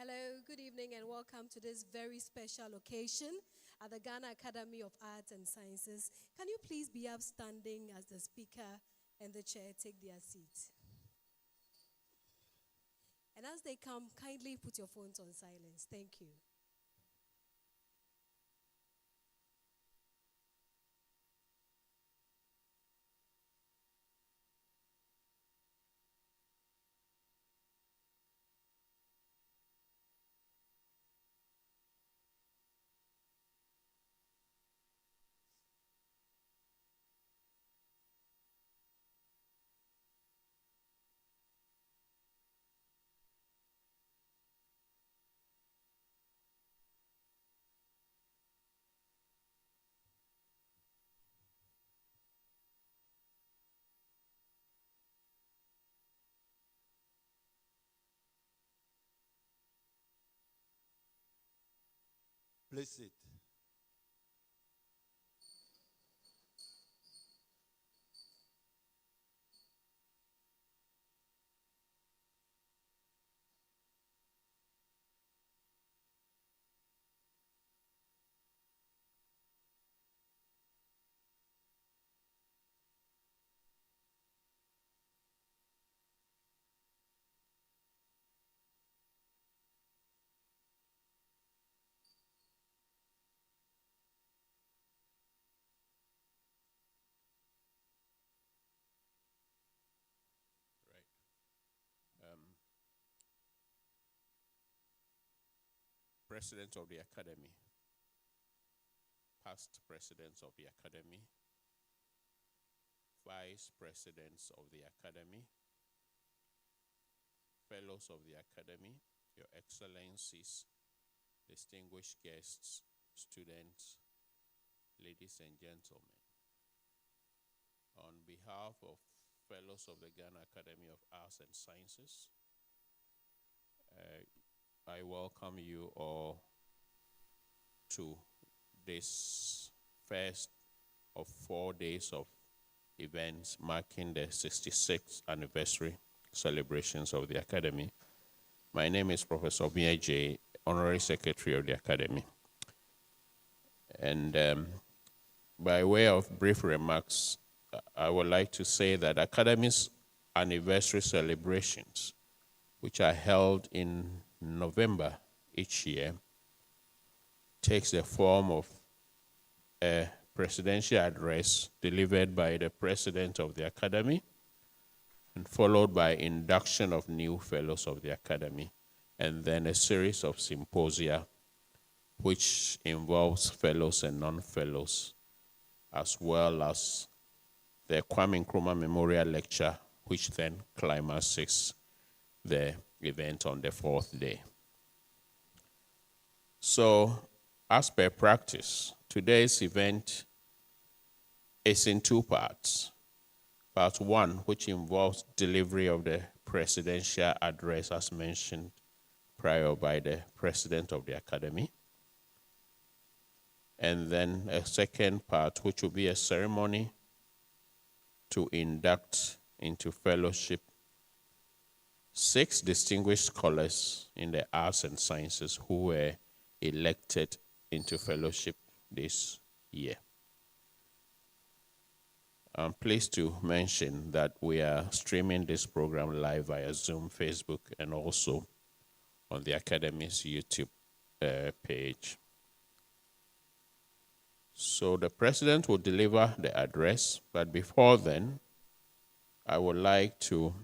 Hello, good evening, and welcome to this very special occasion at the Ghana Academy of Arts and Sciences. Can you please be upstanding as the speaker and the chair take their seats? And as they come, kindly put your phones on silence. Thank you. Please sit. President of the Academy, past presidents of the Academy, vice presidents of the Academy, fellows of the Academy, your excellencies, distinguished guests, students, ladies and gentlemen. On behalf of fellows of the Ghana Academy of Arts and Sciences, I welcome you all to this first of 4 days of events marking the 66th anniversary celebrations of the Academy. My name is Professor J, Honorary Secretary of the Academy. And by way of brief remarks, I would like to say that Academy's anniversary celebrations, which are held in November each year, takes the form of a presidential address delivered by the President of the Academy and followed by induction of new fellows of the Academy, and then a series of symposia which involves fellows and non-fellows, as well as the Kwame Nkrumah Memorial Lecture, which then climaxes the event on the 4th day. So, as per practice, today's event is in 2 parts. Part 1, which involves delivery of the presidential address as mentioned prior by the President of the Academy. And then a second part, which will be a ceremony to induct into fellowship 6 distinguished scholars in the arts and sciences who were elected into fellowship this year. I'm pleased to mention that we are streaming this program live via Zoom, Facebook, and also on the Academy's YouTube page. So the President will deliver the address, but before then, I would like to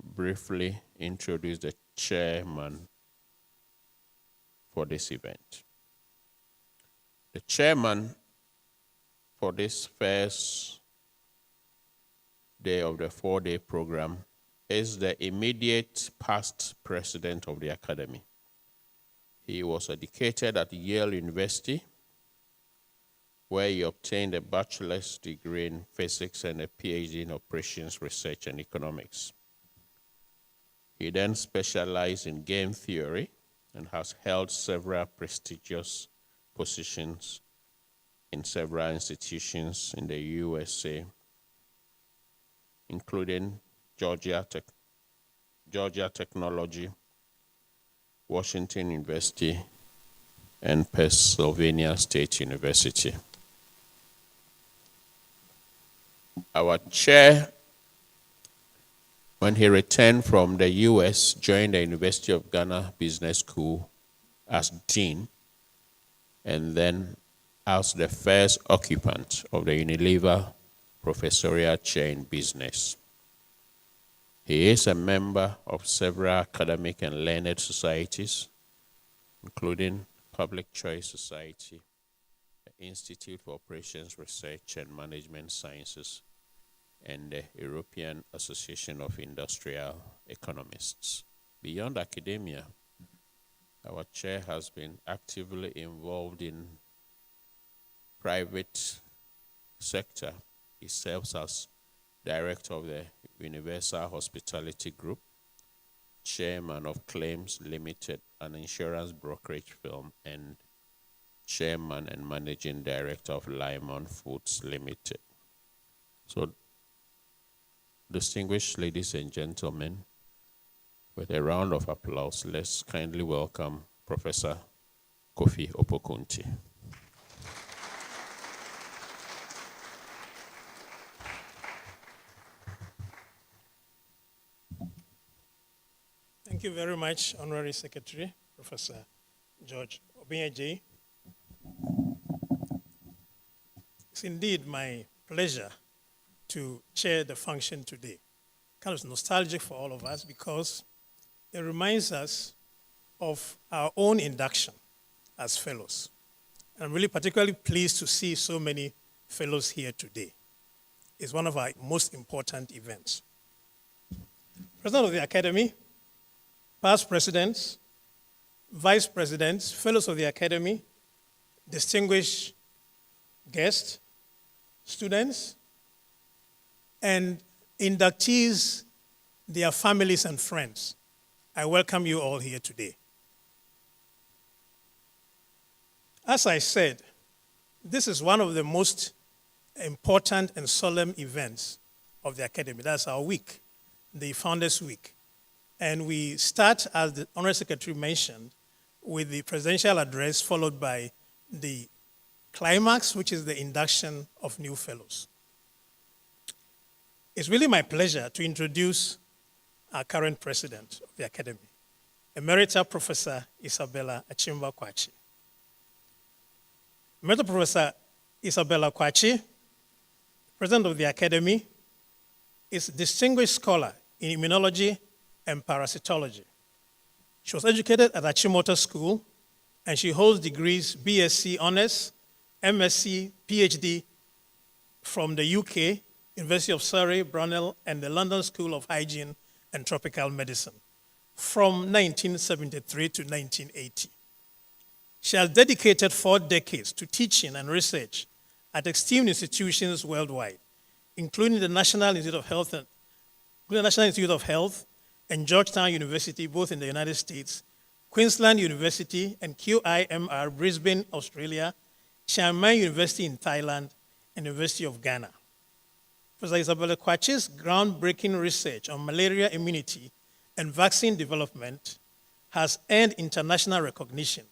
briefly introduce the chairman for this event. The chairman for this first day of the 4-day program is the immediate past president of the Academy. He was educated at Yale University, where he obtained a bachelor's degree in physics and a PhD in operations research and economics. He then specialized in game theory and has held several prestigious positions in several institutions in the USA, including Georgia Technology, Washington University, and Pennsylvania State University. Our chair, when he returned from the US, joined the University of Ghana Business School as dean, and then as the first occupant of the Unilever professorial chair in business. He is a member of several academic and learned societies, including Public Choice Society, the Institute for Operations Research and Management Sciences, and the European Association of Industrial Economists. Beyond academia, our chair has been actively involved in private sector. He serves as director of the Universal Hospitality Group, chairman of Claims Limited, an insurance brokerage firm, and chairman and managing director of Limon Foods Limited. So, distinguished ladies and gentlemen, with a round of applause, let's kindly welcome Professor Kofi Opoku. Thank you very much, Honorary Secretary, Professor George Obiaje. It's indeed my pleasure to chair the function today. Kind of nostalgic for all of us because it reminds us of our own induction as fellows. And I'm really particularly pleased to see so many fellows here today. It's one of our most important events. President of the Academy, past presidents, vice presidents, fellows of the Academy, distinguished guests, students, and inductees, their families and friends. I welcome you all here today. As I said, this is one of the most important and solemn events of the Academy. That's our week, the Founders Week. And we start, as the Honorary Secretary mentioned, with the presidential address followed by the climax, which is the induction of new fellows. It's really my pleasure to introduce our current president of the Academy, Emerita Professor Isabella Akyinbah Quakyi. Emerita Professor Isabella Quakyi, president of the Academy, is a distinguished scholar in immunology and parasitology. She was educated at Akyinbah School, and she holds degrees BSc Honours, MSc, PhD from the UK, University of Surrey, Brunel, and the London School of Hygiene and Tropical Medicine from 1973 to 1980. She has dedicated 4 decades to teaching and research at esteemed institutions worldwide, including the National Institute of Health and Georgetown University, both in the United States, Queensland University and QIMR, Brisbane, Australia, Chiang Mai University in Thailand, and University of Ghana. Professor Isabella Quakyi's groundbreaking research on malaria immunity and vaccine development has earned international recognition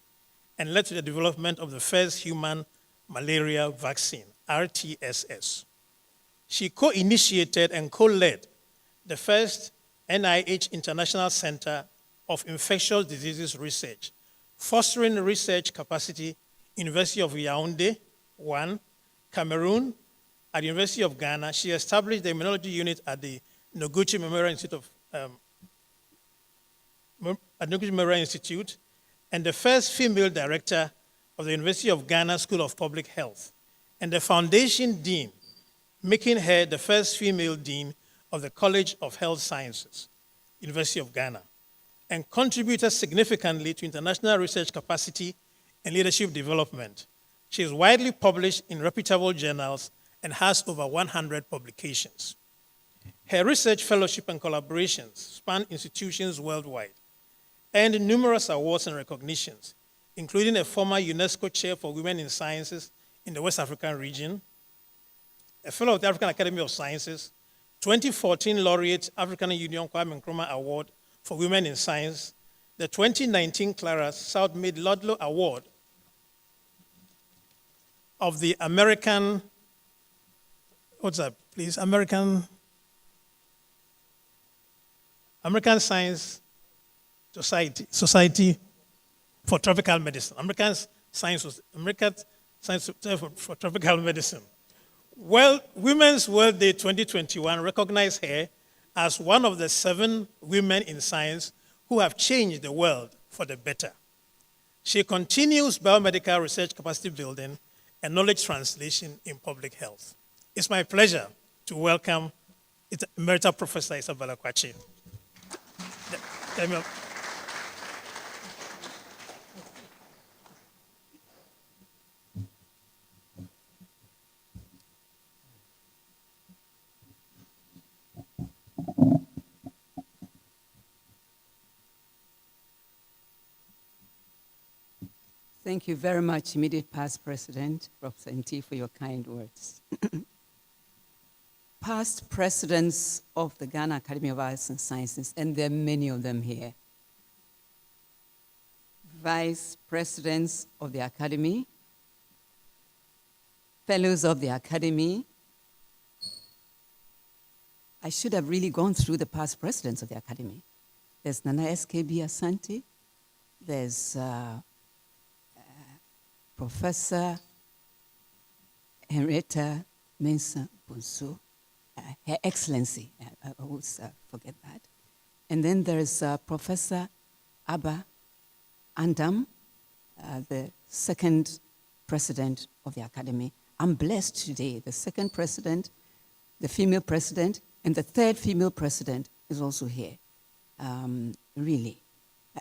and led to the development of the first human malaria vaccine, RTSS. She co-initiated and co-led the first NIH International Center of Infectious Diseases Research, fostering research capacity, University of Yaoundé, 1, Cameroon. At the University of Ghana, she established the immunology unit at the Noguchi Memorial Institute, and the first female director of the University of Ghana School of Public Health, and the foundation dean, making her the first female dean of the College of Health Sciences, University of Ghana, and contributed significantly to international research capacity and leadership development. She is widely published in reputable journals and has over 100 publications. Her research fellowship and collaborations span institutions worldwide, earned numerous awards and recognitions, including a former UNESCO Chair for Women in Sciences in the West African region, a Fellow of the African Academy of Sciences, 2014 Laureate African Union Kwame Nkrumah Award for Women in Science, the 2019 Clara Southmead Ludlow Award of the American, what's that, please? American Science Society for Tropical Medicine. American Science for Tropical Medicine. Well, Women's World Day 2021 recognized her as one of the 7 women in science who have changed the world for the better. She continues biomedical research capacity building and knowledge translation in public health. It's my pleasure to welcome Emerita Professor Isabella Quakyi. Thank you very much, immediate past President, Prof. MT, for your kind words. Past presidents of the Ghana Academy of Arts and Sciences, and there are many of them here. Vice presidents of the Academy, fellows of the Academy. I should have really gone through the past presidents of the Academy. There's Nana SKB Asante, there's Professor Emerita Mensah Bonsu, Her Excellency, I always forget that. And then there's Professor Abba Andam, the second president of the Academy. I'm blessed today. The second president, the female president, and the third female president is also here. Really.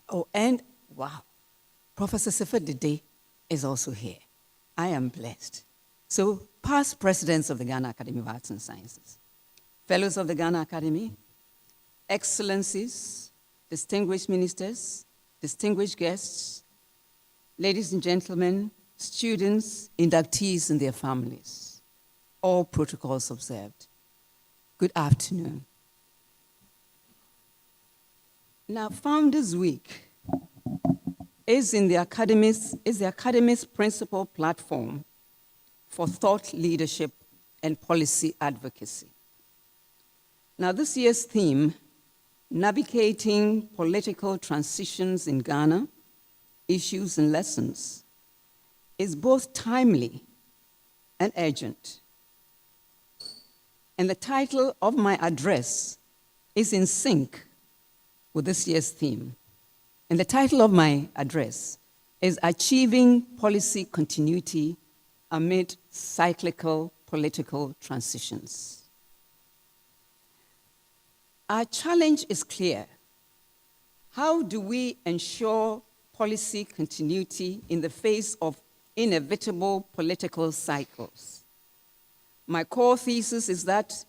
Oh, and wow, Professor Sefer Dede is also here. I am blessed. So, past presidents of the Ghana Academy of Arts and Sciences, fellows of the Ghana Academy, excellencies, distinguished ministers, distinguished guests, ladies and gentlemen, students, inductees and their families, all protocols observed. Good afternoon. Now, Founders Week is the Academy's principal platform for thought leadership and policy advocacy. Now, this year's theme, Navigating Political Transitions in Ghana, Issues and Lessons, is both timely and urgent. And the title of my address is in sync with this year's theme. And the title of my address is Achieving Policy Continuity Amid Cyclical Political Transitions. Our challenge is clear. How do we ensure policy continuity in the face of inevitable political cycles? My core thesis is that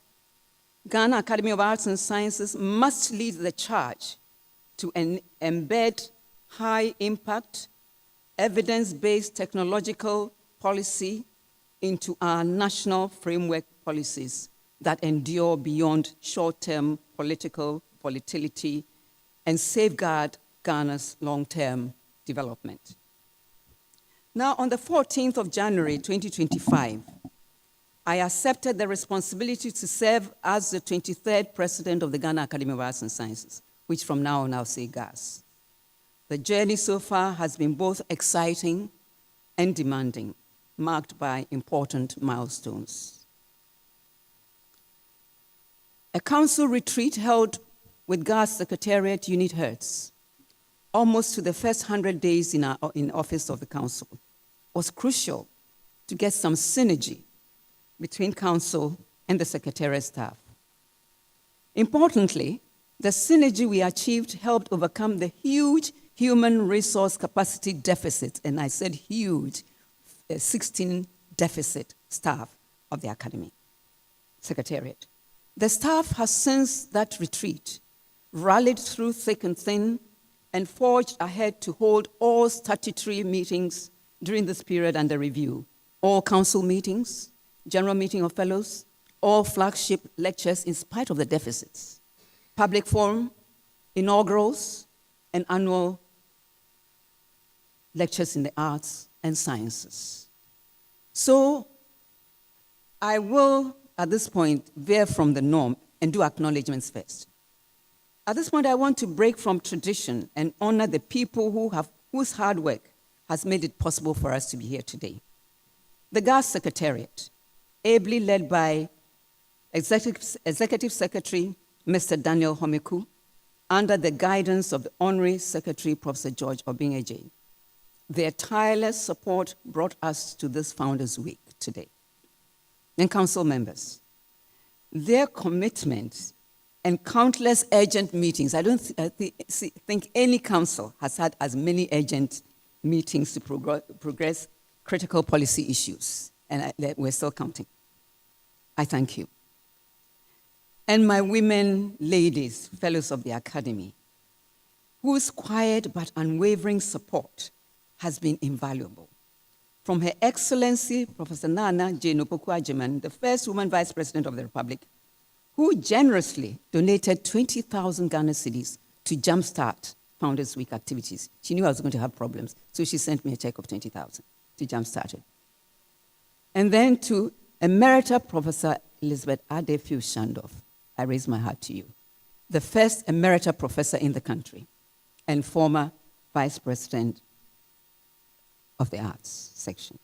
Ghana Academy of Arts and Sciences must lead the charge to embed high-impact, evidence-based technological policy into our national framework policies that endure beyond short-term political volatility and safeguard Ghana's long-term development. Now, on the 14th of January, 2025, I accepted the responsibility to serve as the 23rd president of the Ghana Academy of Arts and Sciences, which from now on I'll say Gaas. The journey so far has been both exciting and demanding, marked by important milestones. A council retreat held with Gaas Secretariat Unit Heads, almost to the first 100 days in office of the council, was crucial to get some synergy between council and the secretariat staff. Importantly, the synergy we achieved helped overcome the huge human resource capacity deficit, and I said huge, 16 deficit staff of the Academy Secretariat. The staff has since that retreat rallied through thick and thin and forged ahead to hold all statutory meetings during this period under review, all council meetings, general meeting of fellows, all flagship lectures in spite of the deficits, public forum, inaugurals, and annual lectures in the arts and sciences. So I will, at this point, veer from the norm and do acknowledgements first. At this point, I want to break from tradition and honor the people whose hard work has made it possible for us to be here today. The Gaas Secretariat, ably led by Executive Secretary Mr. Daniel Homeku, under the guidance of the Honorary Secretary Professor George Obingeje. Their tireless support brought us to this Founders Week today. And council members, their commitment and countless urgent meetings. I don't think any council has had as many urgent meetings to progress critical policy issues, and we're still counting. I thank you. And my women, ladies, fellows of the Academy, whose quiet but unwavering support has been invaluable. From Her Excellency, Professor Nana Jane Opoku Agyeman, the first woman Vice President of the Republic, who generously donated 20,000 Ghana cedis to jumpstart Founders Week activities. She knew I was going to have problems, so she sent me a check of 20,000 to jumpstart it. And then to Emerita Professor Elizabeth Adefiu Shandorf, I raise my hat to you, the first Emerita Professor in the country and former Vice President of the Arts section.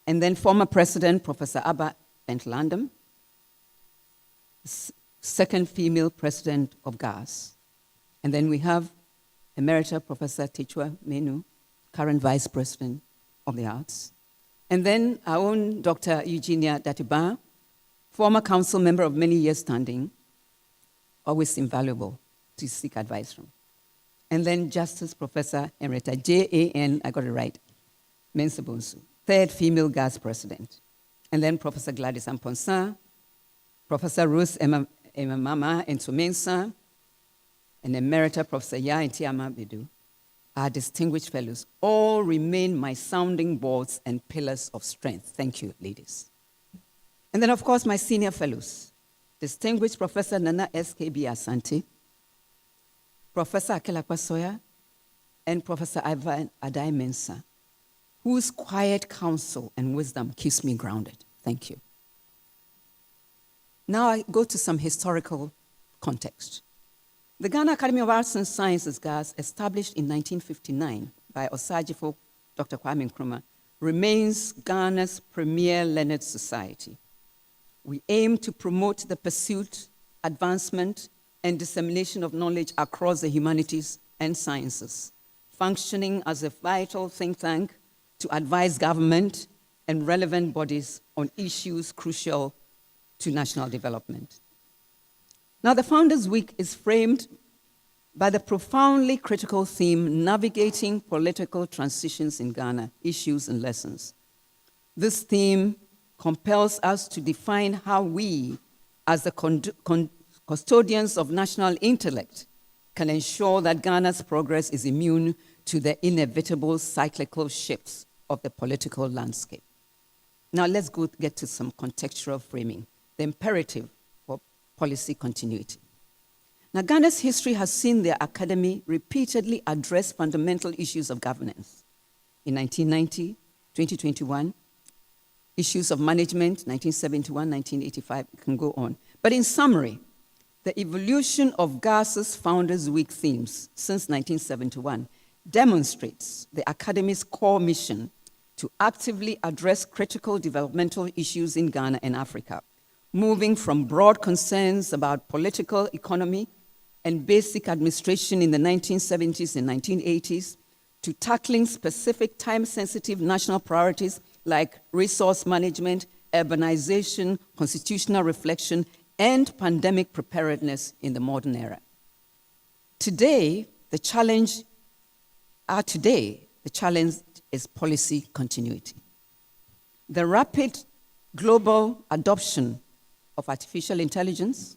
And then former President Professor Abba Bentlandam, second female president of Gaas. And then we have Emerita Professor Tichwa Menu, current vice president of the arts. And then our own Dr. Eugenia Datiba, former council member of many years standing, always invaluable to seek advice from. And then Justice Professor Emerita, Jan, I got it right, Mensah-Bonsu, third female Gaas president. And then Professor Gladys Amponsa, Professor Ruth Emamama Ntomensa, and Emerita Professor Ya Ntiama Bedu, our distinguished fellows, all remain my sounding boards and pillars of strength. Thank you, ladies. And then, of course, my senior fellows, distinguished Professor Nana S.K.B. Asante, Professor Akyinbah Soya, and Professor Ivan Adai Mensah, whose quiet counsel and wisdom keeps me grounded. Thank you. Now I go to some historical context. The Ghana Academy of Arts and Sciences, Gaas, established in 1959 by Osagifo Dr. Kwame Nkrumah, remains Ghana's premier learned society. We aim to promote the pursuit, advancement, and dissemination of knowledge across the humanities and sciences, functioning as a vital think tank to advise government and relevant bodies on issues crucial to national development. Now, the Founders Week is framed by the profoundly critical theme, navigating political transitions in Ghana, issues and lessons. This theme compels us to define how we, as the custodians of national intellect, can ensure that Ghana's progress is immune to the inevitable cyclical shifts of the political landscape. Now let's get to some contextual framing, the imperative for policy continuity. Now, Ghana's history has seen the Academy repeatedly address fundamental issues of governance. In 1990, 2021, issues of management, 1971, 1985, it can go on. But in summary, the evolution of Gaas's Founders Week themes since 1971 demonstrates the Academy's core mission to actively address critical developmental issues in Ghana and Africa, moving from broad concerns about political economy and basic administration in the 1970s and 1980s to tackling specific time-sensitive national priorities like resource management, urbanization, constitutional reflection, and pandemic preparedness in the modern era. Today, the challenge is policy continuity. The rapid global adoption of artificial intelligence,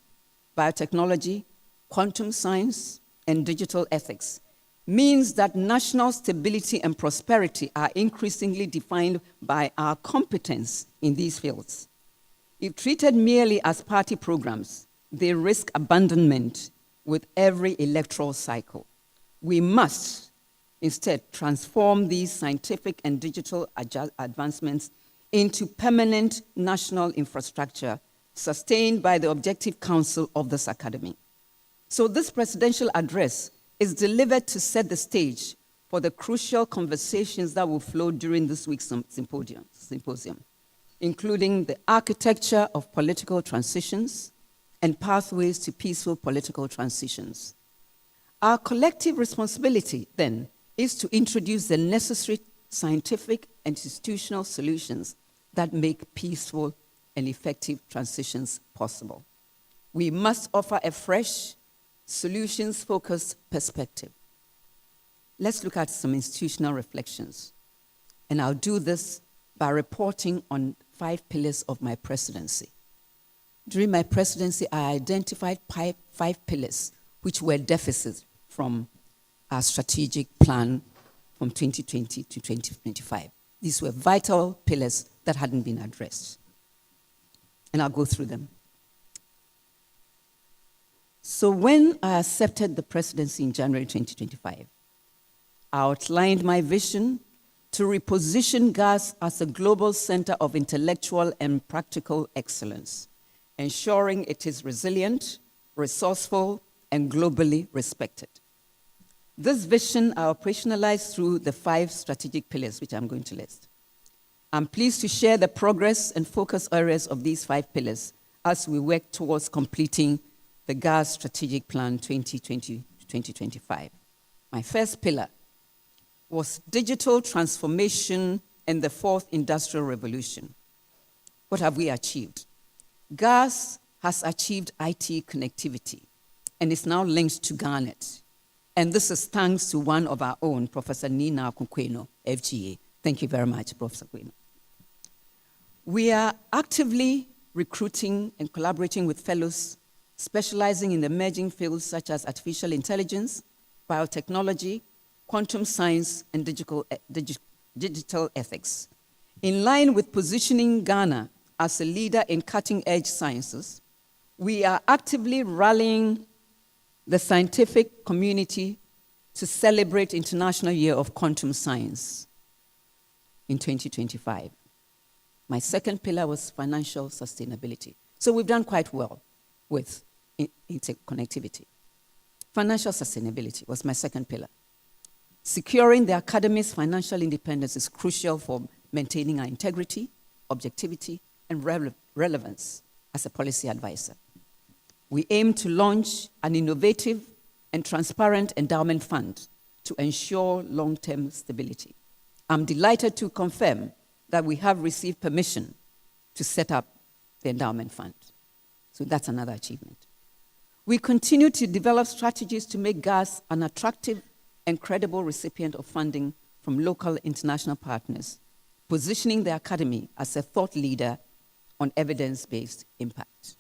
biotechnology, quantum science, and digital ethics means that national stability and prosperity are increasingly defined by our competence in these fields. If treated merely as party programs, they risk abandonment with every electoral cycle. We must instead transform these scientific and digital advancements into permanent national infrastructure sustained by the Objective Council of this academy. So this presidential address is delivered to set the stage for the crucial conversations that will flow during this week's symposium, including the architecture of political transitions and pathways to peaceful political transitions. Our collective responsibility, then, is to introduce the necessary scientific and institutional solutions that make peaceful and effective transitions possible. We must offer a fresh, solutions-focused perspective. Let's look at some institutional reflections. And I'll do this by reporting on 5 pillars of my presidency. During my presidency, I identified 5 pillars which were deficits from our strategic plan from 2020 to 2025. These were vital pillars that hadn't been addressed. And I'll go through them. So when I accepted the presidency in January 2025, I outlined my vision to reposition Gaas as a global center of intellectual and practical excellence, ensuring it is resilient, resourceful, and globally respected. This vision I operationalized through the 5 strategic pillars, which I'm going to list. I'm pleased to share the progress and focus areas of these 5 pillars as we work towards completing the Gaas Strategic Plan 2020 to 2025. My first pillar was digital transformation and the 4th industrial revolution. What have we achieved? Gaas has achieved IT connectivity and is now linked to Garnet. And this is thanks to one of our own, Professor Nina Kofi, FGA. Thank you very much, Professor Kofi. We are actively recruiting and collaborating with fellows specializing in emerging fields such as artificial intelligence, biotechnology, quantum science, and digital ethics. In line with positioning Ghana as a leader in cutting-edge sciences, we are actively rallying the scientific community to celebrate International Year of Quantum Science in 2025. My second pillar was financial sustainability. So we've done quite well with interconnectivity. Financial sustainability was my second pillar. Securing the academy's financial independence is crucial for maintaining our integrity, objectivity, and relevance as a policy advisor. We aim to launch an innovative and transparent endowment fund to ensure long-term stability. I'm delighted to confirm that we have received permission to set up the endowment fund. So that's another achievement. We continue to develop strategies to make Gaas an attractive and credible recipient of funding from local international partners, positioning the academy as a thought leader on evidence-based impact.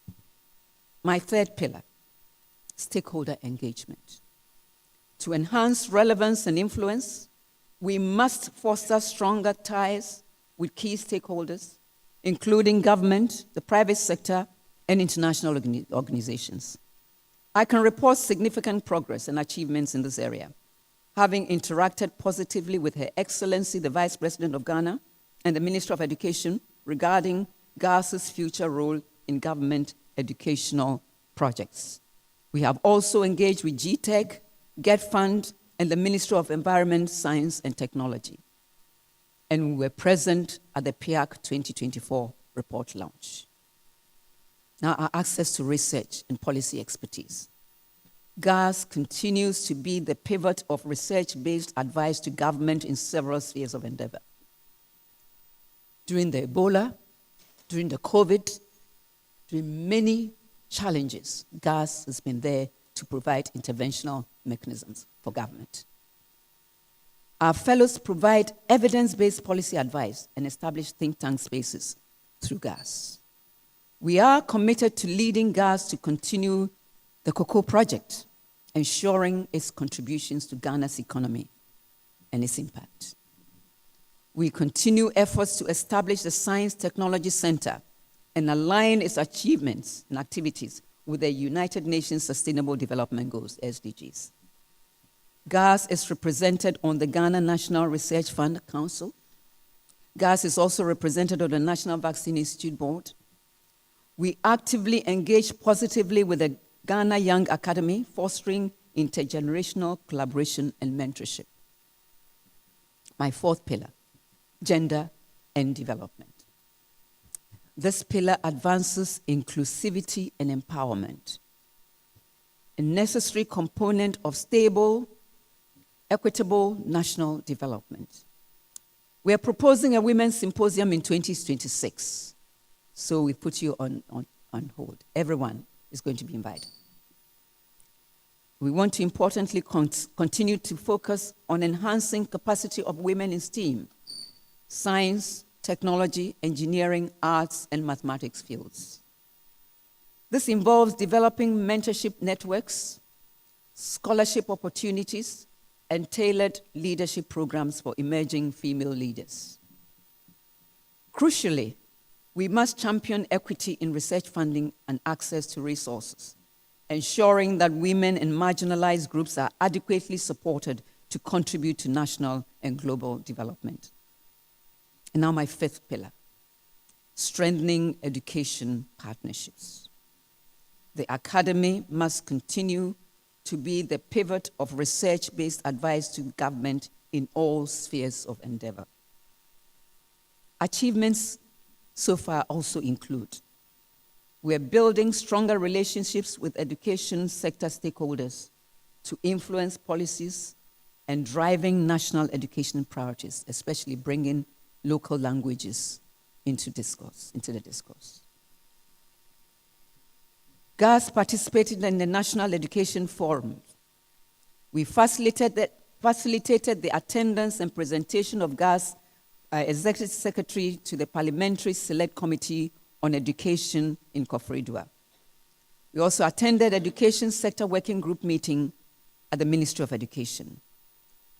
My third pillar, stakeholder engagement. To enhance relevance and influence, we must foster stronger ties with key stakeholders, including government, the private sector, and international organizations. I can report significant progress and achievements in this area, having interacted positively with Her Excellency, the Vice President of Ghana, and the Minister of Education regarding Gaas's future role in government educational projects. We have also engaged with GTEC, GetFund, and the Ministry of Environment, Science, and Technology. And we were present at the PIAC 2024 report launch. Now, our access to research and policy expertise. Gaas continues to be the pivot of research-based advice to government in several spheres of endeavor. During the Ebola, during the COVID, during many challenges, Gaas has been there to provide interventional mechanisms for government. Our fellows provide evidence-based policy advice and establish think tank spaces through Gaas. We are committed to leading Gaas to continue the Cocoa Project, ensuring its contributions to Ghana's economy and its impact. We continue efforts to establish the Science Technology Center and align its achievements and activities with the United Nations Sustainable Development Goals, SDGs. Gaas is represented on the Ghana National Research Fund Council. Gaas is also represented on the National Vaccine Institute Board. We actively engage positively with the Ghana Young Academy, fostering intergenerational collaboration and mentorship. My fourth pillar, gender and development. This pillar advances inclusivity and empowerment, a necessary component of stable, equitable national development. We are proposing a women's symposium in 2026, so we put you on hold. Everyone is going to be invited. We want to importantly continue to focus on enhancing capacity of women in STEAM, science, technology, engineering, arts, and mathematics fields. This involves developing mentorship networks, scholarship opportunities, and tailored leadership programs for emerging female leaders. Crucially, we must champion equity in research funding and access to resources, ensuring that women and marginalized groups are adequately supported to contribute to national and global development. And now my fifth pillar, strengthening education partnerships. The academy must continue to be the pivot of research-based advice to government in all spheres of endeavor. Achievements so far also include: we're building stronger relationships with education sector stakeholders to influence policies and driving national education priorities, especially bringing local languages into the discourse. Gaas participated in the National Education Forum. We facilitated the attendance and presentation of Gaas Executive Secretary to the Parliamentary Select Committee on Education in Kofi. We also attended Education Sector Working Group meeting at the Ministry of Education.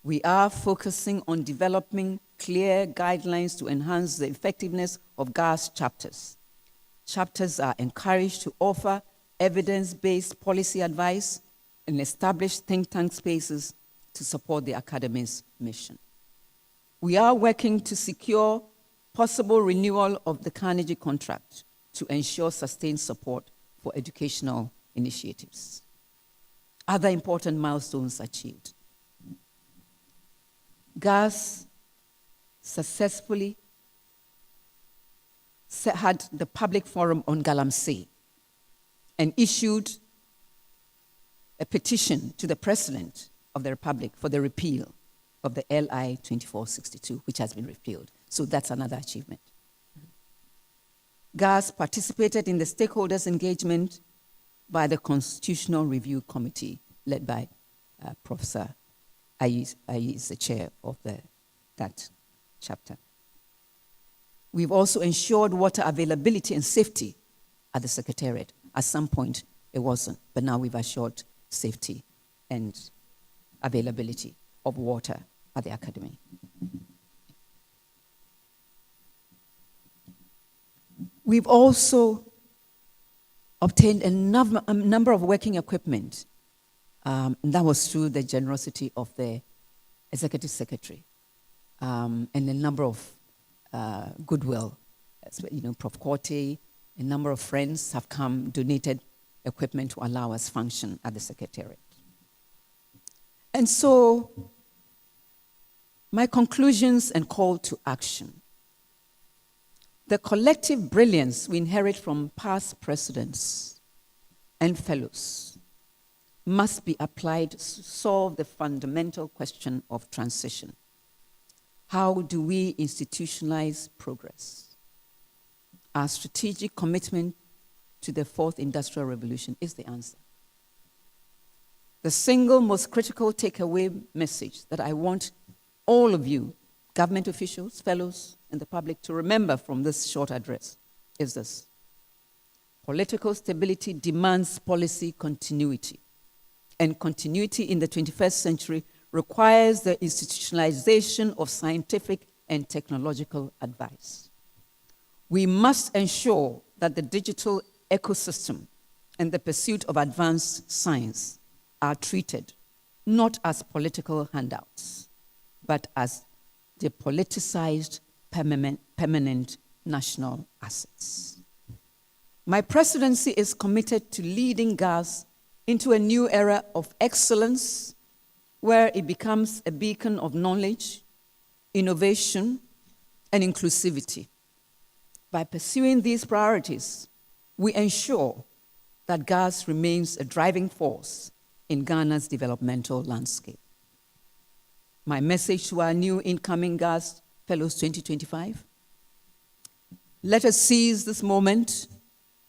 We are focusing on developing clear guidelines to enhance the effectiveness of Gaas chapters. Chapters are encouraged to offer evidence-based policy advice and establish think tank spaces to support the Academy's mission. We are working to secure possible renewal of the Carnegie contract to ensure sustained support for educational initiatives. Other important milestones achieved. Gaas successfully had the public forum on Galamsey and issued a petition to the President of the Republic for the repeal of the LI 2462, which has been repealed. So that's another achievement. Gaas participated in the stakeholders' engagement by the Constitutional Review Committee, led by Professor Ayi is the chair of that chapter. We've also ensured water availability and safety at the Secretariat. At some point, it wasn't, but now we've assured safety and availability of water at the Academy. We've also obtained a number of working equipment. And that was through the generosity of the Executive Secretary and a number of goodwill. Prof. Quakyi, a number of friends have come, donated equipment to allow us function at the Secretariat. And so, my conclusions and call to action. The collective brilliance we inherit from past presidents and fellows must be applied to solve the fundamental question of transition. How do we institutionalize progress? Our strategic commitment to the fourth industrial revolution is the answer. The single most critical takeaway message that I want all of you, government officials, fellows, and the public to remember from this short address is this: political stability demands policy continuity. And continuity in the 21st century requires the institutionalization of scientific and technological advice. We must ensure that the digital ecosystem and the pursuit of advanced science are treated not as political handouts, but as depoliticized permanent national assets. My presidency is committed to leading Gaas into a new era of excellence where it becomes a beacon of knowledge, innovation, and inclusivity. By pursuing these priorities, we ensure that Gaas remains a driving force in Ghana's developmental landscape. My message to our new incoming Gaas Fellows 2025: let us seize this moment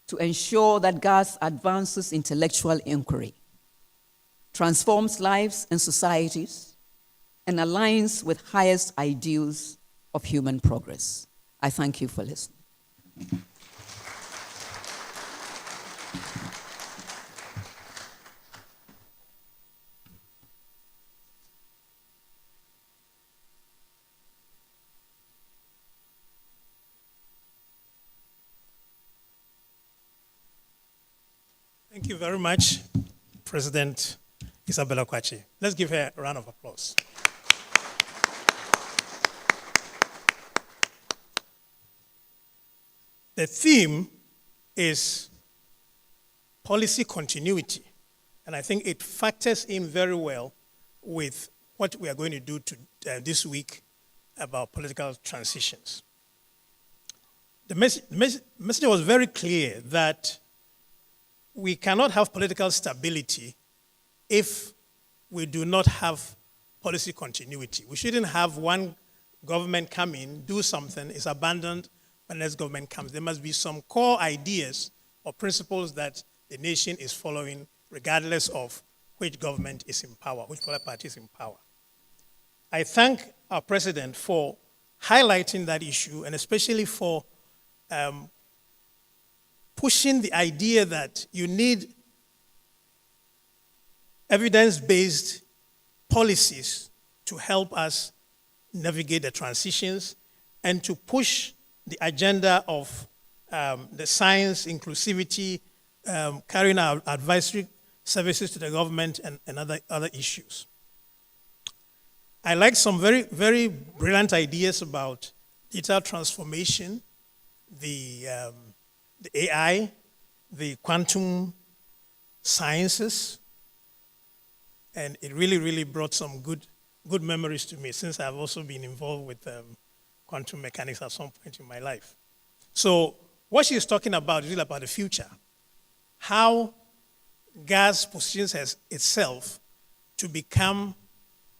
to ensure that Gaas advances intellectual inquiry, transforms lives and societies, and aligns with highest ideals of human progress. I thank you for listening. Thank you very much, President Isabella Quakyi. Let's give her a round of applause. The theme is policy continuity, and I think it factors in very well with what we are going to do this week about political transitions. The message was very clear that we cannot have political stability if we do not have policy continuity. We shouldn't have one government come in, do something, is abandoned when the next government comes. There must be some core ideas or principles that the nation is following regardless of which government is in power, which political party is in power. I thank our president for highlighting that issue and especially for pushing the idea that you need evidence-based policies to help us navigate the transitions and to push the agenda of the science, inclusivity, carrying out advisory services to the government and other issues. I like some very, very brilliant ideas about digital transformation, the AI, the quantum sciences, and it really, really brought some good memories to me since I've also been involved with quantum mechanics at some point in my life. So what she's talking about is really about the future, how Gaas positions itself to become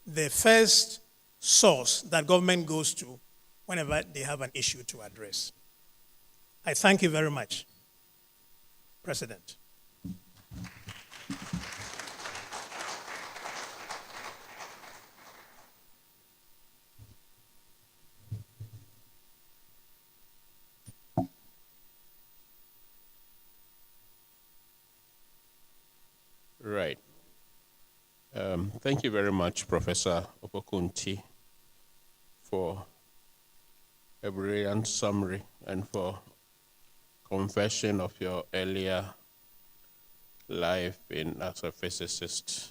the first source that government goes to whenever they have an issue to address. I thank you very much, President. Right. Thank you very much, Professor Opoku, for a brilliant summary and for confession of your earlier life as a physicist,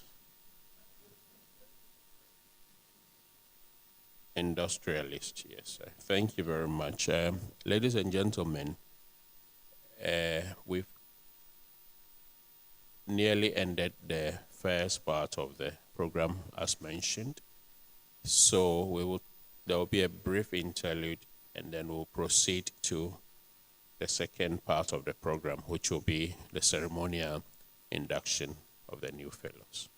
industrialist. Yes, thank you very much. Ladies and gentlemen, we've nearly ended the first part of the program as mentioned. So there will be a brief interlude and then we'll proceed to the second part of the program, which will be the ceremonial induction of the new fellows.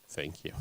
Thank you.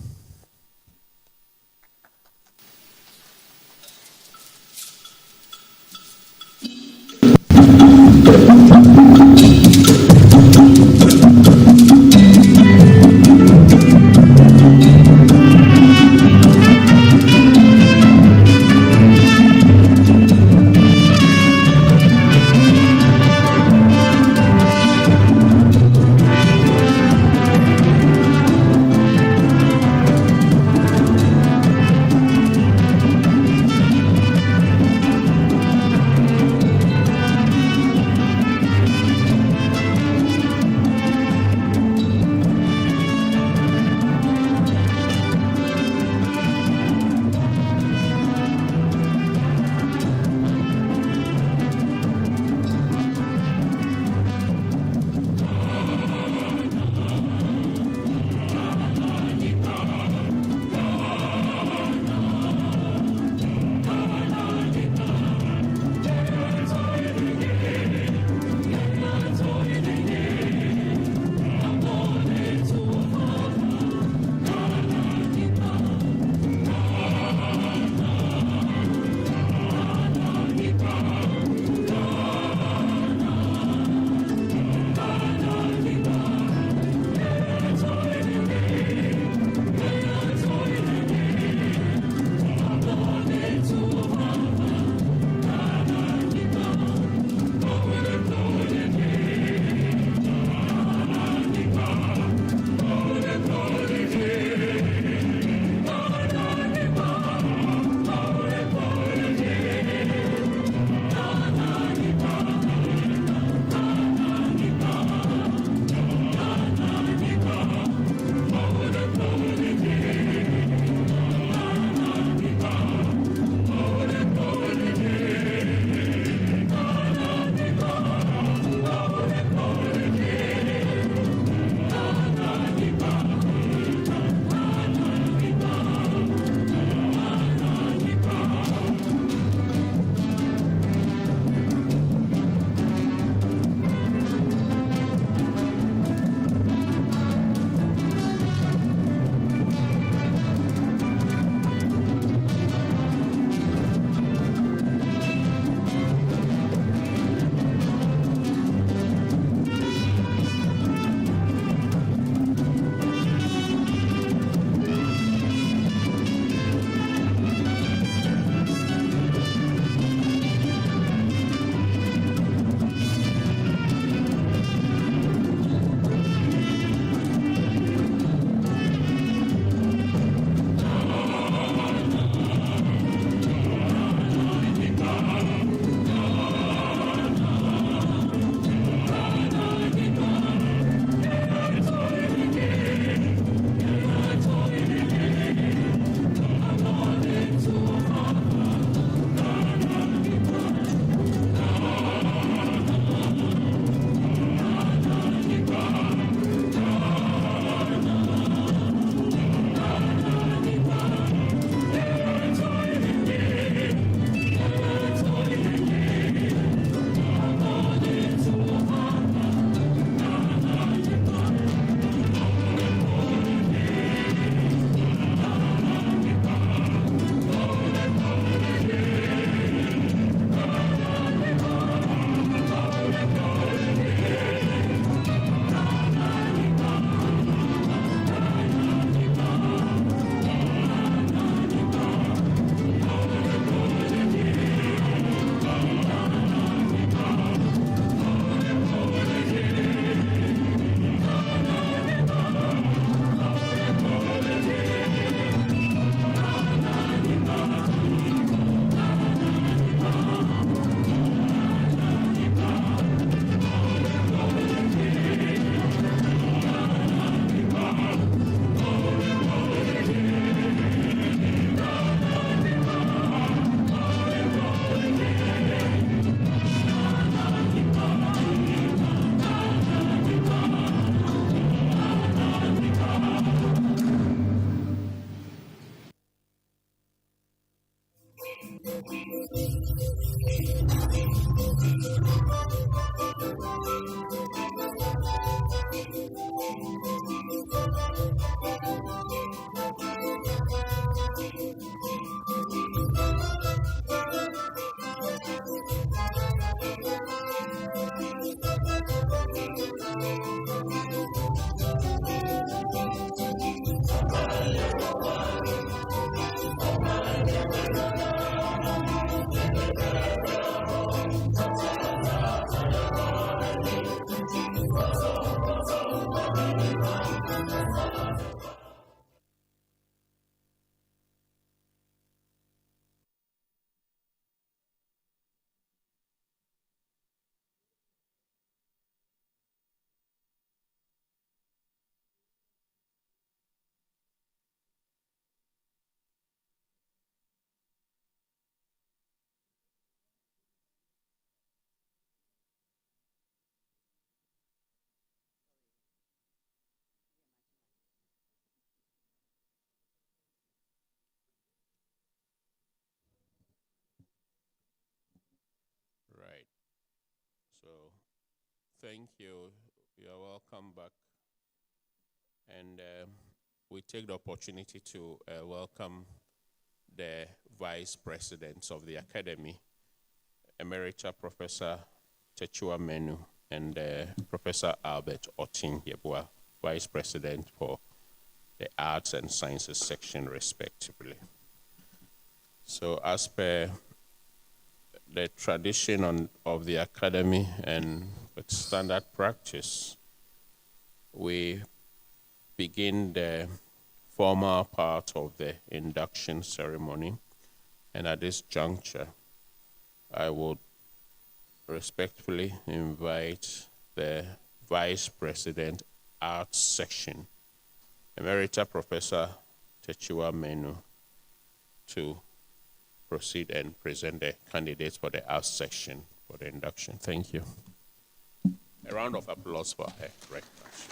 Thank you. You are welcome back. And we take the opportunity to welcome the Vice Presidents of the Academy, Emerita Professor Techua Menu and Professor Albert Otin Yebua, Vice President for the Arts and Sciences section, respectively. So as per the tradition of the Academy and with standard practice, we begin the formal part of the induction ceremony. And at this juncture, I would respectfully invite the Vice President, Arts Section, Emerita Professor Techua Menu, to proceed and present the candidates for the Arts Section for the induction. Thank you. A round of applause for her recognition.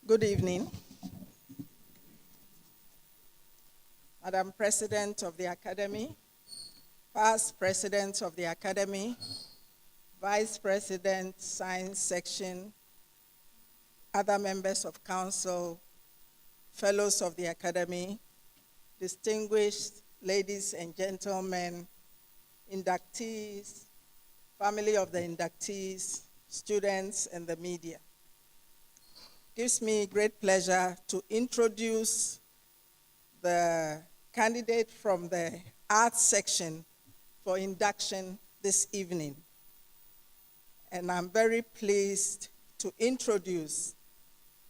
Good evening. Madam President of the Academy, past President of the Academy, Vice President, Science Section, other members of Council, Fellows of the Academy, distinguished ladies and gentlemen, inductees, family of the inductees, students, and the media. Gives me great pleasure to introduce the candidate from the Arts Section for induction this evening. And I'm very pleased to introduce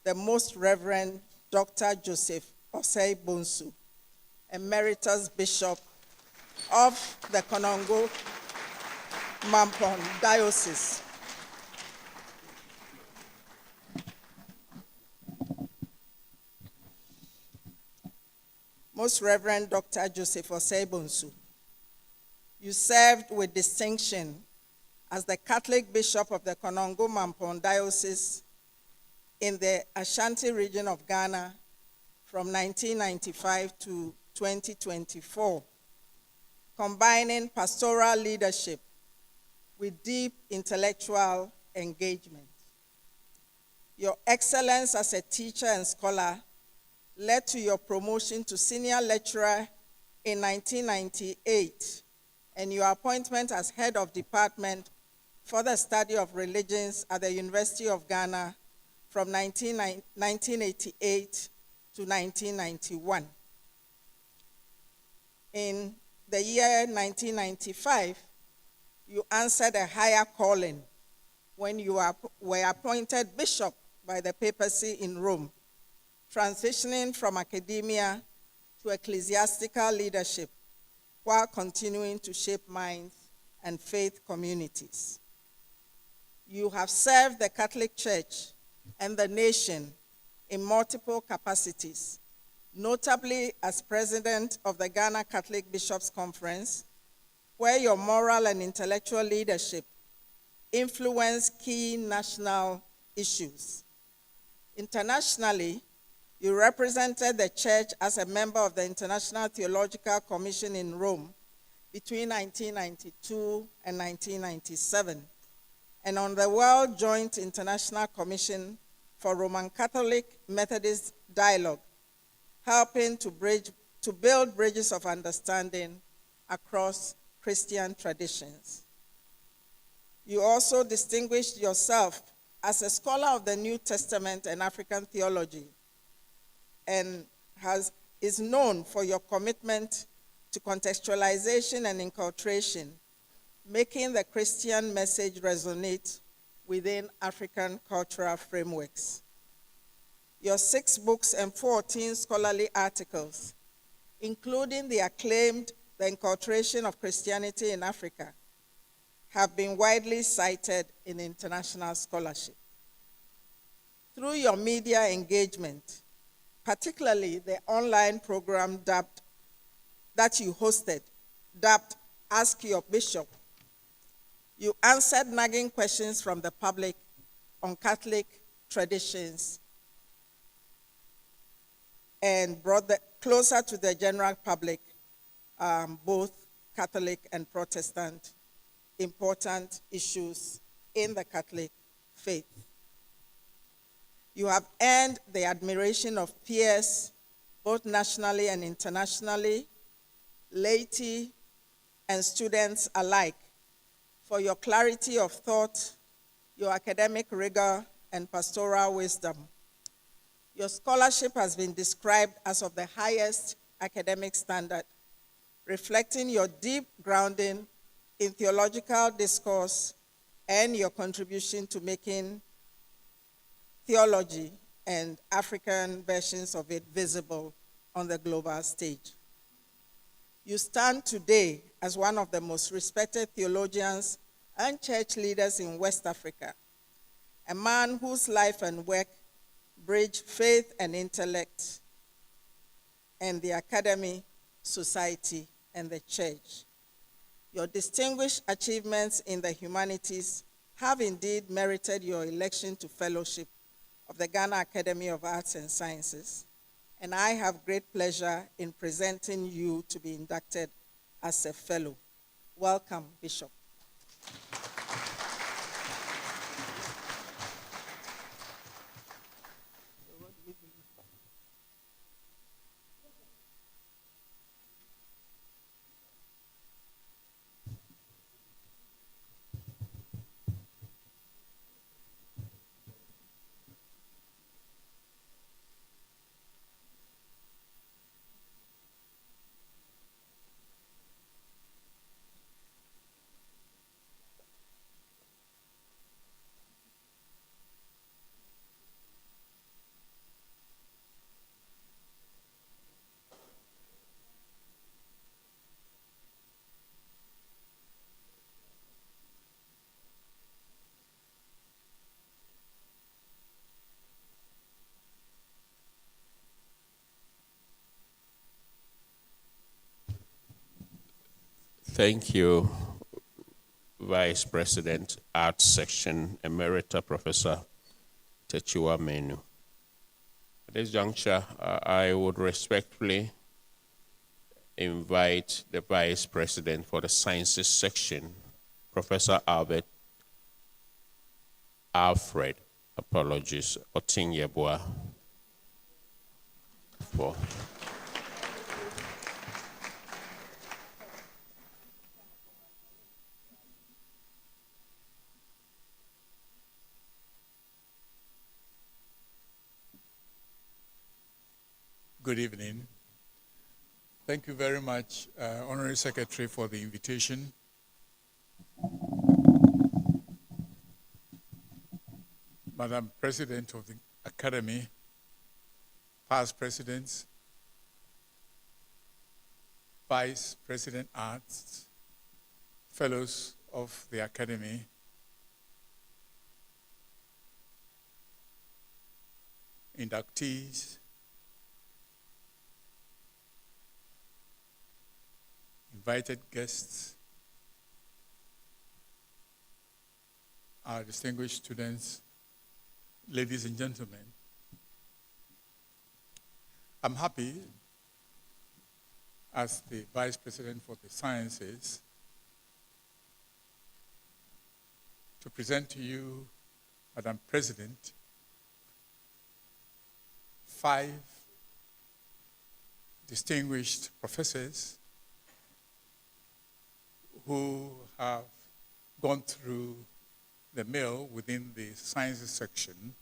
the Most Reverend Dr. Joseph Osei Bonsu, Emeritus Bishop of the Konongo Mampon Diocese. Most Reverend Dr. Joseph Osei Bonsu, you served with distinction as the Catholic Bishop of the Konongo Mampon Diocese in the Ashanti region of Ghana from 1995 to 2024, combining pastoral leadership with deep intellectual engagement. Your excellence as a teacher and scholar led to your promotion to senior lecturer in 1998 and your appointment as head of department for the study of religions at the University of Ghana from 1988 to 1991. In the year 1995, you answered a higher calling when you were appointed bishop by the papacy in Rome, transitioning from academia to ecclesiastical leadership while continuing to shape minds and faith communities. You have served the Catholic Church and the nation in multiple capacities, notably as president of the Ghana Catholic Bishops' Conference, where your moral and intellectual leadership influenced key national issues. Internationally, you represented the Church as a member of the International Theological Commission in Rome between 1992 and 1997, and on the World Joint International Commission for Roman Catholic Methodist Dialogue, helping to build bridges of understanding across Christian traditions. You also distinguished yourself as a scholar of the New Testament and African theology, and is known for your commitment to contextualization and inculturation, making the Christian message resonate within African cultural frameworks. Your 6 books and 14 scholarly articles, including the acclaimed The Inculturation of Christianity in Africa, have been widely cited in international scholarship. Through your media engagement, particularly the online program that you hosted, dubbed Ask Your Bishop, you answered nagging questions from the public on Catholic traditions and brought closer to the general public, both Catholic and Protestant, important issues in the Catholic faith. You have earned the admiration of peers, both nationally and internationally, laity and students alike, for your clarity of thought, your academic rigor, and pastoral wisdom. Your scholarship has been described as of the highest academic standard, reflecting your deep grounding in theological discourse and your contribution to making theology and African versions of it visible on the global stage. You stand today as one of the most respected theologians and church leaders in West Africa, a man whose life and work bridge faith and intellect and the academy, society, and the church. Your distinguished achievements in the humanities have indeed merited your election to fellowship of the Ghana Academy of Arts and Sciences, and I have great pleasure in presenting you to be inducted as a fellow. Welcome, Bishop. Thank you, Vice President, Arts Section, Emerita Professor Techiwa Menu. At this juncture, I would respectfully invite the Vice President for the Sciences Section, Professor Alfred Otinyebua, for Good evening. Thank you very much, Honorary Secretary, for the invitation. Madam President of the Academy, past presidents, Vice President Arts, fellows of the Academy, inductees, invited guests, our distinguished students, ladies and gentlemen. I'm happy, as the Vice President for the Sciences, to present to you, Madam President, 5 distinguished professors who have gone through the mill within the Sciences section,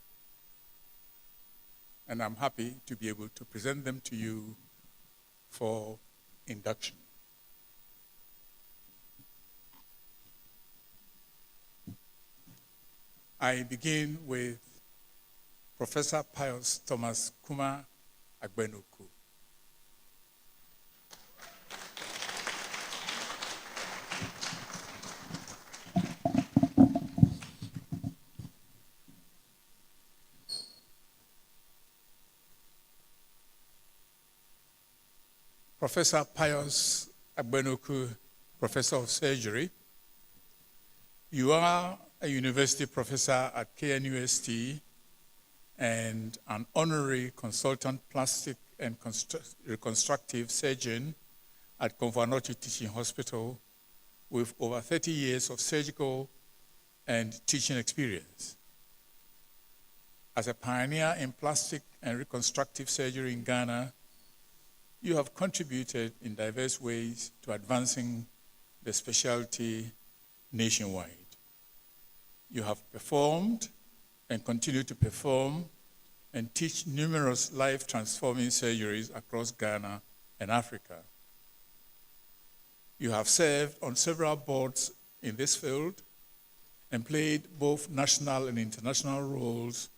and I'm happy to be able to present them to you for induction. I begin with Professor Pius Thomas Kuma Agbenuku. Professor Pius Agbenuku, Professor of Surgery. You are a university professor at KNUST and an honorary consultant plastic and reconstructive surgeon at Kofi Teaching Hospital with over 30 years of surgical and teaching experience. As a pioneer in plastic and reconstructive surgery in Ghana, you have contributed in diverse ways to advancing the specialty nationwide. You have performed and continue to perform and teach numerous life-transforming surgeries across Ghana and Africa. You have served on several boards in this field and played both national and international roles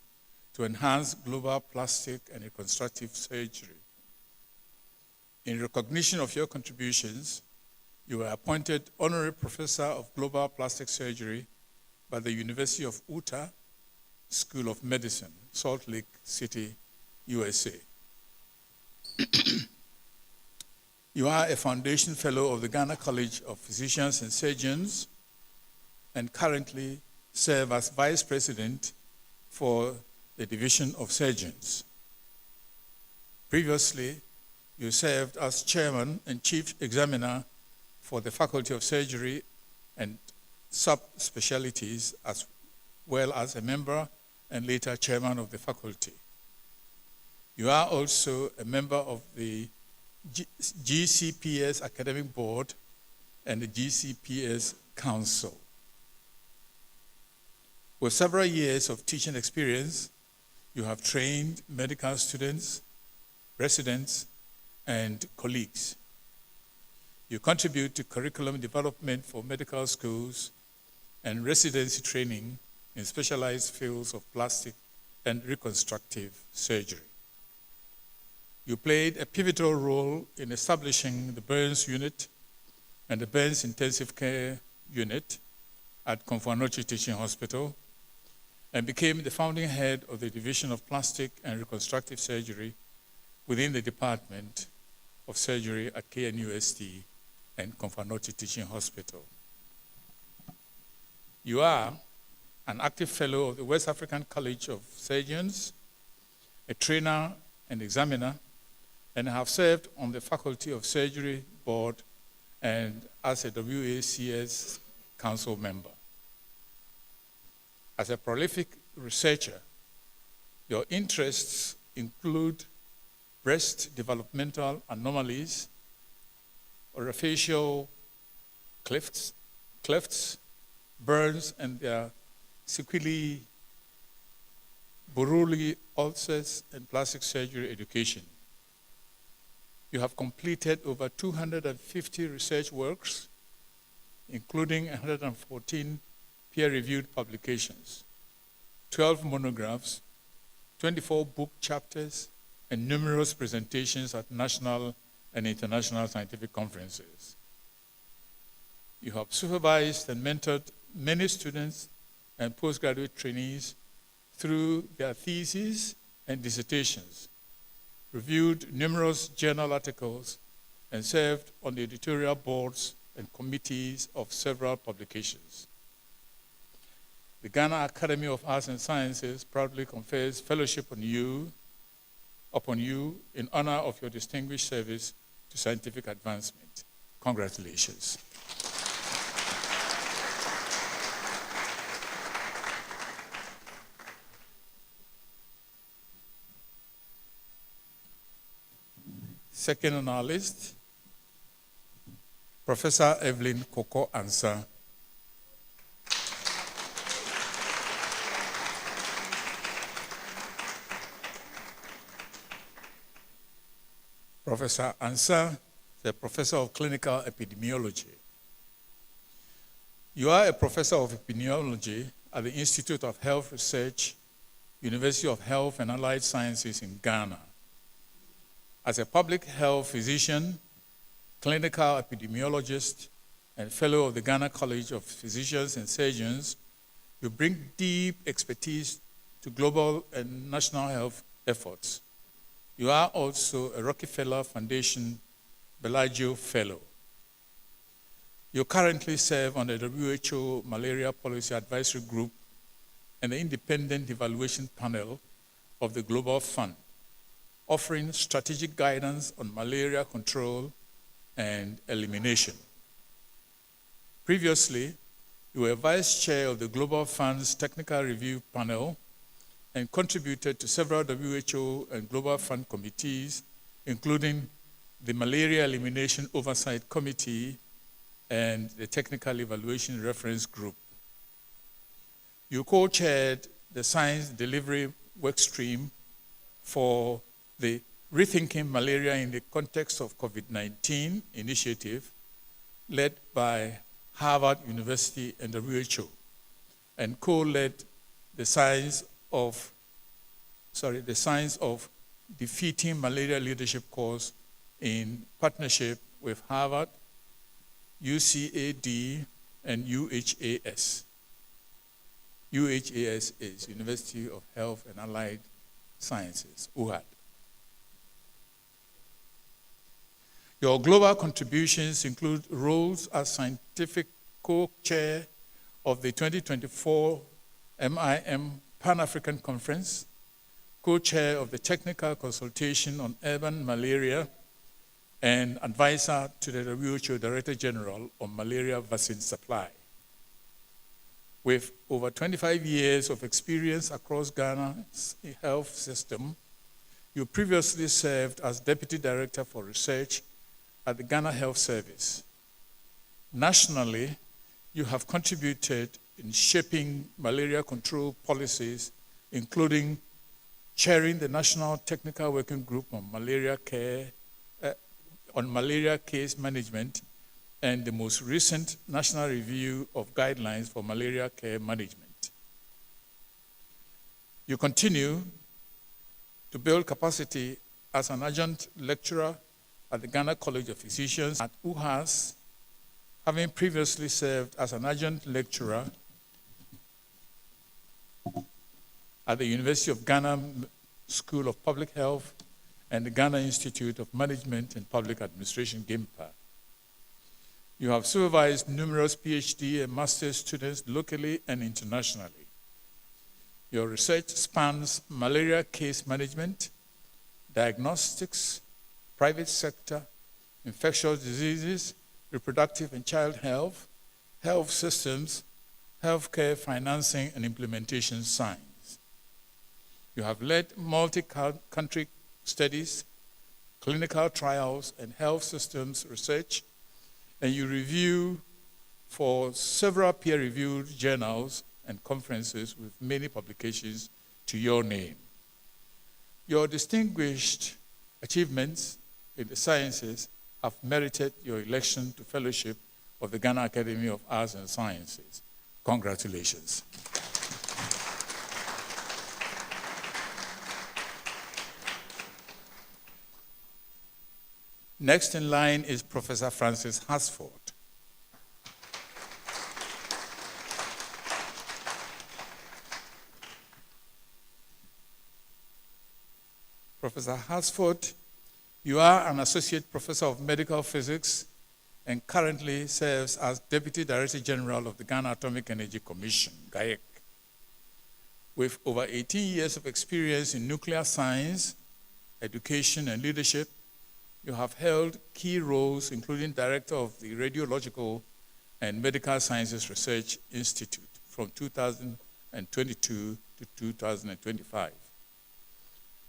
to enhance global plastic and reconstructive surgery. In recognition of your contributions, you were appointed Honorary Professor of Global Plastic Surgery by the University of Utah School of Medicine, Salt Lake City, USA. You are a Foundation Fellow of the Ghana College of Physicians and Surgeons and currently serve as Vice President for the Division of Surgeons. Previously, you served as Chairman and Chief Examiner for the Faculty of Surgery and subspecialties, as well as a member and later Chairman of the faculty. You are also a member of the GCPS Academic Board and the GCPS Council. With several years of teaching experience, you have trained medical students, residents, and colleagues. You contribute to curriculum development for medical schools and residency training in specialized fields of plastic and reconstructive surgery. You played a pivotal role in establishing the Burns Unit and the Burns Intensive Care Unit at Kofi Teaching Hospital and became the founding head of the Division of Plastic and Reconstructive Surgery within the Department of Surgery at KNUST and Kofi Teaching Hospital. You are an active fellow of the West African College of Surgeons, a trainer and examiner, and have served on the Faculty of Surgery Board and as a WACS Council member. As a prolific researcher, your interests include breast developmental anomalies, orofacial clefts, burns and their sequelae, Buruli ulcers, and plastic surgery education. You have completed over 250 research works, including 114 peer-reviewed publications, 12 monographs, 24 book chapters, and numerous presentations at national and international scientific conferences. You have supervised and mentored many students and postgraduate trainees through their theses and dissertations, reviewed numerous journal articles, and served on the editorial boards and committees of several publications. The Ghana Academy of Arts and Sciences proudly confers fellowship upon you in honor of your distinguished service to scientific advancement. Congratulations. Second on our list, Professor Evelyn Koko Ansah. Professor Ansah is a professor of clinical epidemiology. You are a professor of epidemiology at the Institute of Health Research, University of Health and Allied Sciences in Ghana. As a public health physician, clinical epidemiologist, and fellow of the Ghana College of Physicians and Surgeons, you bring deep expertise to global and national health efforts. You are also a Rockefeller Foundation Bellagio Fellow. You currently serve on the WHO Malaria Policy Advisory Group and the Independent Evaluation Panel of the Global Fund, offering strategic guidance on malaria control and elimination. Previously, you were vice chair of the Global Fund's Technical Review Panel and contributed to several WHO and Global Fund committees, including the Malaria Elimination Oversight Committee and the Technical Evaluation Reference Group. You co-chaired the Science Delivery Workstream for the Rethinking Malaria in the Context of COVID-19 initiative led by Harvard University and WHO, and co-led the Science of Defeating Malaria Leadership course in partnership with Harvard, UCAD, and UHAS. UHAS is University of Health and Allied Sciences, UHAD. Your global contributions include roles as scientific co-chair of the 2024 MIM Pan-African Conference, co-chair of the Technical Consultation on Urban Malaria, and advisor to the WHO Director General on malaria vaccine supply. With over 25 years of experience across Ghana's health system, you previously served as Deputy Director for Research at the Ghana Health Service. Nationally, you have contributed in shaping malaria control policies, including chairing the National Technical Working Group on malaria case management, and the most recent National Review of Guidelines for Malaria Care Management. You continue to build capacity as an adjunct lecturer at the Ghana College of Physicians at UHAS, having previously served as an adjunct lecturer at the University of Ghana School of Public Health and the Ghana Institute of Management and Public Administration, GIMPA. You have supervised numerous PhD and master's students locally and internationally. Your research spans malaria case management, diagnostics, private sector, infectious diseases, reproductive and child health, health systems, healthcare financing and implementation science. You have led multi-country studies, clinical trials, and health systems research, and you review for several peer-reviewed journals and conferences with many publications to your name. Your distinguished achievements in the sciences have merited your election to fellowship of the Ghana Academy of Arts and Sciences. Congratulations. Next in line is Professor Francis Hasford. Professor Hasford, you are an Associate Professor of Medical Physics and currently serves as Deputy Director General of the Ghana Atomic Energy Commission, GAEC. With over 18 years of experience in nuclear science, education, and leadership, you have held key roles, including Director of the Radiological and Medical Sciences Research Institute from 2022 to 2025,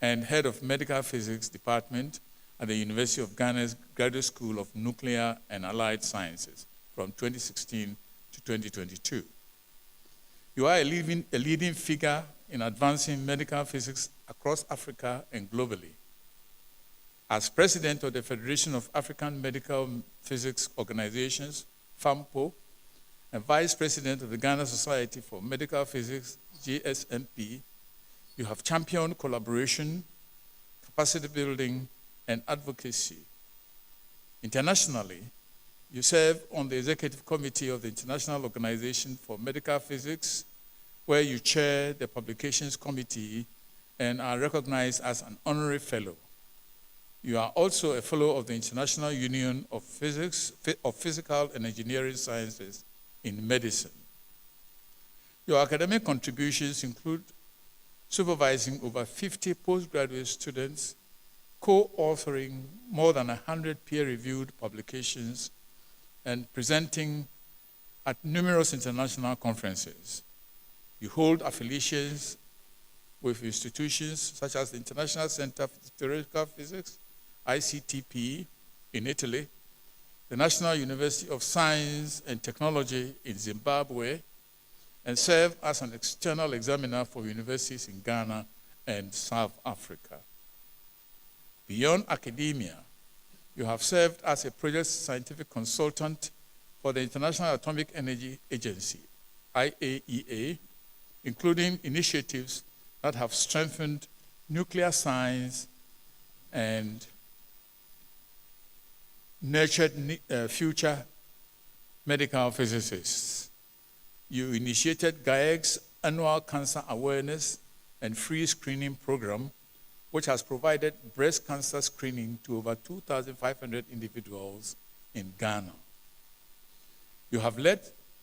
and Head of Medical Physics Department at the University of Ghana's Graduate School of Nuclear and Allied Sciences from 2016 to 2022. You are a leading figure in advancing medical physics across Africa and globally. As President of the Federation of African Medical Physics Organizations, FAMPO, and Vice President of the Ghana Society for Medical Physics, GSMP, you have championed collaboration, capacity building, and advocacy. Internationally, you serve on the Executive Committee of the International Organization for Medical Physics, where you chair the Publications Committee and are recognized as an honorary fellow. You are also a fellow of the International Union of Physical and Engineering Sciences in Medicine. Your academic contributions include supervising over 50 postgraduate students, co-authoring more than 100 peer-reviewed publications, and presenting at numerous international conferences. You hold affiliations with institutions such as the International Center for Theoretical Physics, ICTP, in Italy, the National University of Science and Technology in Zimbabwe, and serve as an external examiner for universities in Ghana and South Africa. Beyond academia, you have served as a project scientific consultant for the International Atomic Energy Agency, IAEA, including initiatives that have strengthened nuclear science and nurtured future medical physicists. You initiated GAEG's annual cancer awareness and free screening program, which has provided breast cancer screening to over 2,500 individuals in Ghana. You have led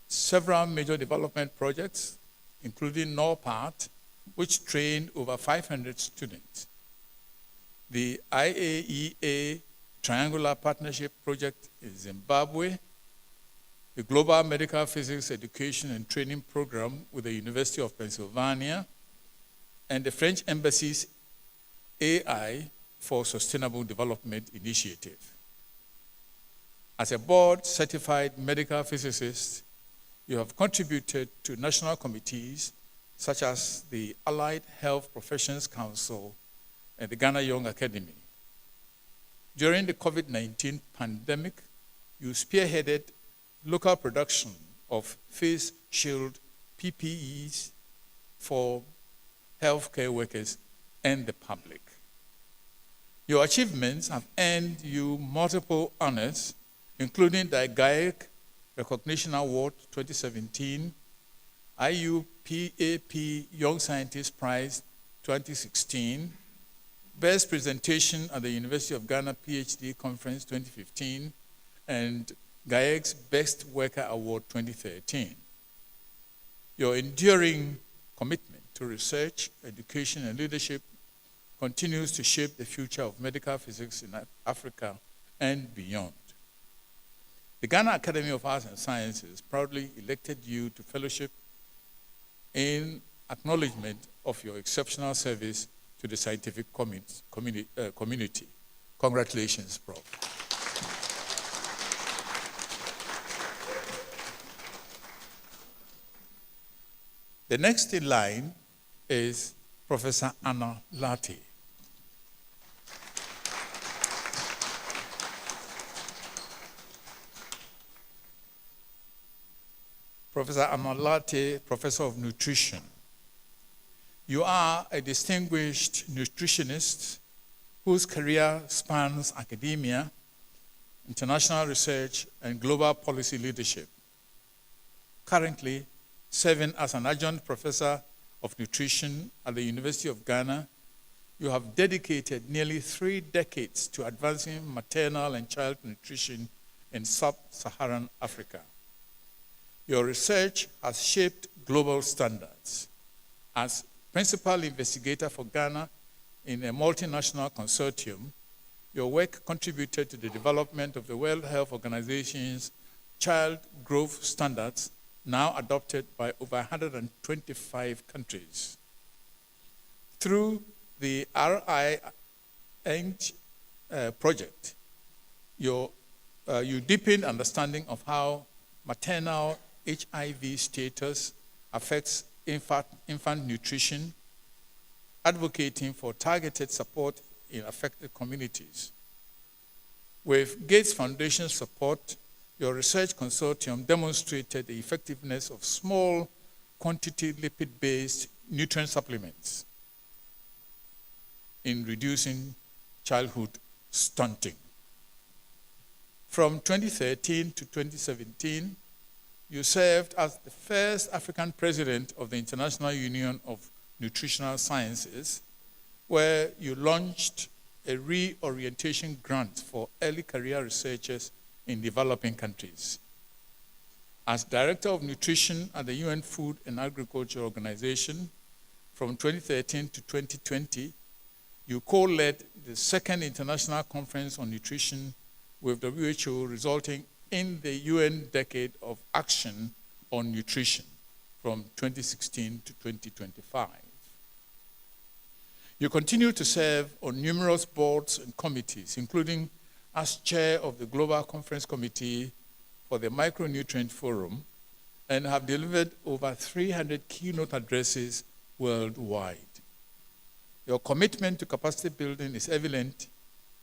several major development projects, including NORPAT, which trained over 500 students. The IAEA Triangular Partnership Project in Zimbabwe, the Global Medical Physics Education and Training Program with the University of Pennsylvania, and the French Embassy's AI for Sustainable Development Initiative. As a board-certified medical physicist, you have contributed to national committees such as the Allied Health Professions Council and the Ghana Young Academy. During the COVID-19 pandemic, you spearheaded local production of face shield PPEs for healthcare workers and the public. Your achievements have earned you multiple honors, including the GAEC Recognition Award 2017, IUPAP Young Scientist Prize 2016, Best Presentation at the University of Ghana PhD Conference 2015, and GAEC's Best Worker Award 2013. Your enduring commitment to research, education, and leadership continues to shape the future of medical physics in Africa and beyond. The Ghana Academy of Arts and Sciences proudly elected you to fellowship in acknowledgement of your exceptional service to the scientific community. Congratulations, Prof. The next in line is Professor Anna Latte. Professor Anna Latte, Professor of Nutrition. You are a distinguished nutritionist whose career spans academia, international research, and global policy leadership. Currently, serving as an adjunct professor of nutrition at the University of Ghana, you have dedicated nearly 3 decades to advancing maternal and child nutrition in sub-Saharan Africa. Your research has shaped global standards. As principal investigator for Ghana in a multinational consortium, your work contributed to the development of the World Health Organization's child growth standards, now adopted by over 125 countries. Through the RING project, you deepened understanding of how maternal HIV status affects infant nutrition, advocating for targeted support in affected communities. With Gates Foundation support, your research consortium demonstrated the effectiveness of small quantity lipid-based nutrient supplements in reducing childhood stunting. From 2013 to 2017, you served as the first African president of the International Union of Nutritional Sciences, where you launched a reorientation grant for early career researchers in developing countries. As Director of Nutrition at the UN Food and Agriculture Organization, from 2013 to 2020, you co-led the second International Conference on Nutrition with WHO, resulting in the UN Decade of Action on Nutrition from 2016 to 2025. You continue to serve on numerous boards and committees, including as chair of the Global Conference Committee for the Micronutrient Forum, and have delivered over 300 keynote addresses worldwide. Your commitment to capacity building is evident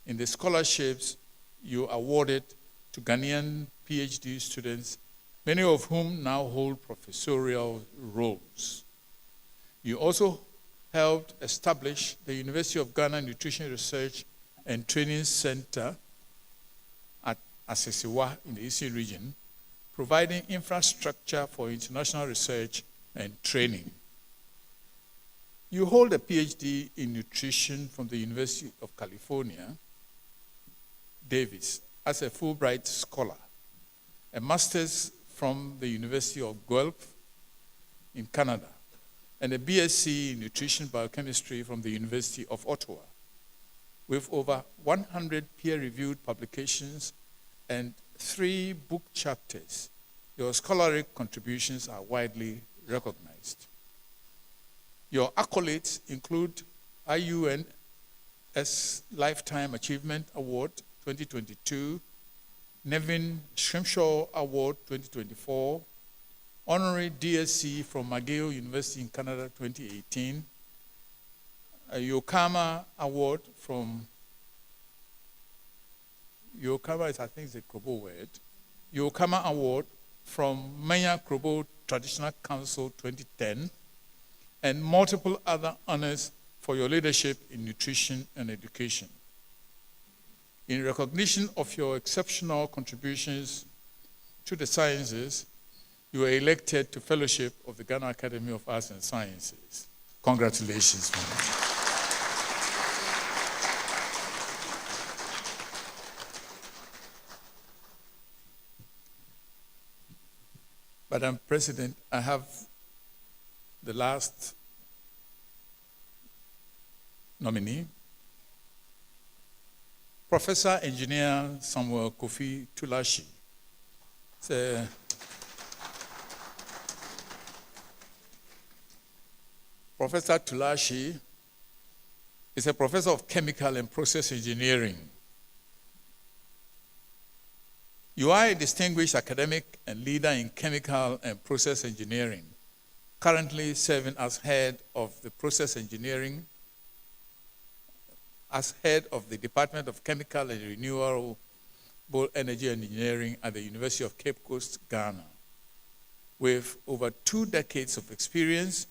in the scholarships you awarded to Ghanaian PhD students, many of whom now hold professorial roles. You also helped establish the University of Ghana Nutrition Research and Training Center at Asesiwa in the Eastern region, providing infrastructure for international research and training. You hold a PhD in nutrition from the University of California, Davis, as a Fulbright scholar, a master's from the University of Guelph in Canada, and a BSc in nutrition biochemistry from the University of Ottawa. With over 100 peer-reviewed publications and 3 book chapters, your scholarly contributions are widely recognized. Your accolades include IUNS Lifetime Achievement Award 2022, Nevin Shrimshaw Award 2024, Honorary DSc from McGill University in Canada 2018, a Yokama Award from, Yokama is, I think, the Krobo word, Yokama Award from Maya Krobo Traditional Council 2010, and multiple other honors for your leadership in nutrition and education. In recognition of your exceptional contributions to the sciences, you were elected to fellowship of the Ghana Academy of Arts and Sciences. Congratulations, man. Madam President, I have the last nominee, Professor Engineer Samuel Kofi Tulashi. Professor Tulashi is a professor of chemical and process engineering. You are a distinguished academic and leader in chemical and process engineering, currently serving as head of the process engineering, as head of the Department of Chemical and Renewable Energy Engineering at the University of Cape Coast, Ghana. With over 2 decades of experience,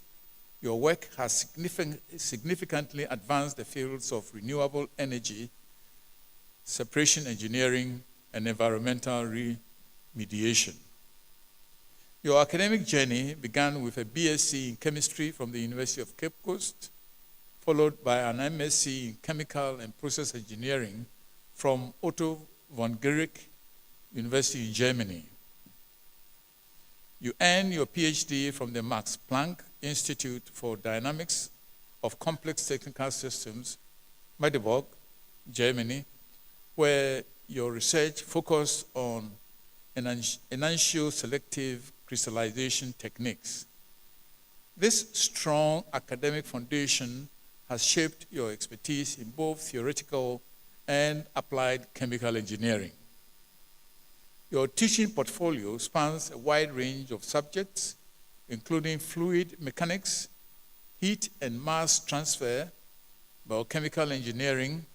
your work has significantly advanced the fields of renewable energy, separation engineering, and environmental remediation. Your academic journey began with a BSc in chemistry from the University of Cape Coast, followed by an MSc in chemical and process engineering from Otto von Guericke University in Germany. You earned your PhD from the Max Planck Institute for Dynamics of Complex Technical Systems, Magdeburg, Germany, where your research focused on enantiomer selective crystallization techniques. This strong academic foundation has shaped your expertise in both theoretical and applied chemical engineering. Your teaching portfolio spans a wide range of subjects, including fluid mechanics, heat and mass transfer, biochemical engineering,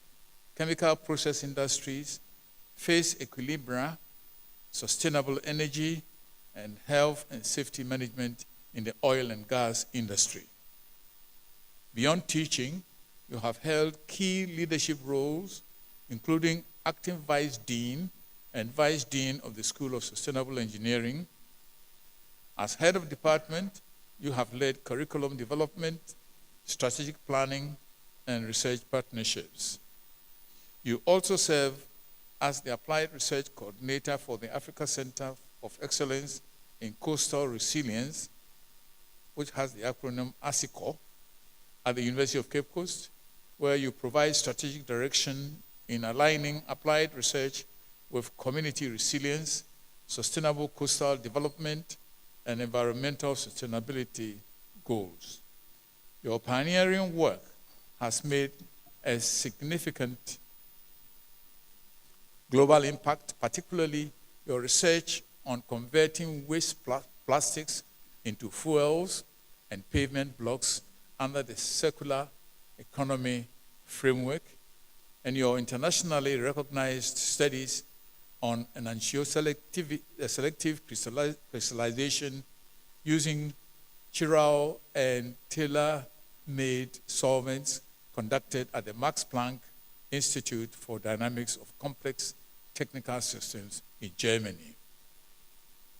chemical process industries, phase equilibria, sustainable energy, and health and safety management in the oil and gas industry. Beyond teaching, you have held key leadership roles, including acting Vice Dean and Vice Dean of the School of Sustainable Engineering. As head of department, you have led curriculum development, strategic planning, and research partnerships. You also serve as the Applied Research Coordinator for the Africa Center of Excellence in Coastal Resilience, which has the acronym ASICO, at the University of Cape Coast, where you provide strategic direction in aligning applied research with community resilience, sustainable coastal development, and environmental sustainability goals. Your pioneering work has made a significant global impact, particularly your research on converting waste plastics into fuels and pavement blocks under the circular economy framework, and your internationally recognized studies on selective crystallization using chiral and tailor-made solvents conducted at the Max Planck Institute for Dynamics of Complex Technical Systems in Germany.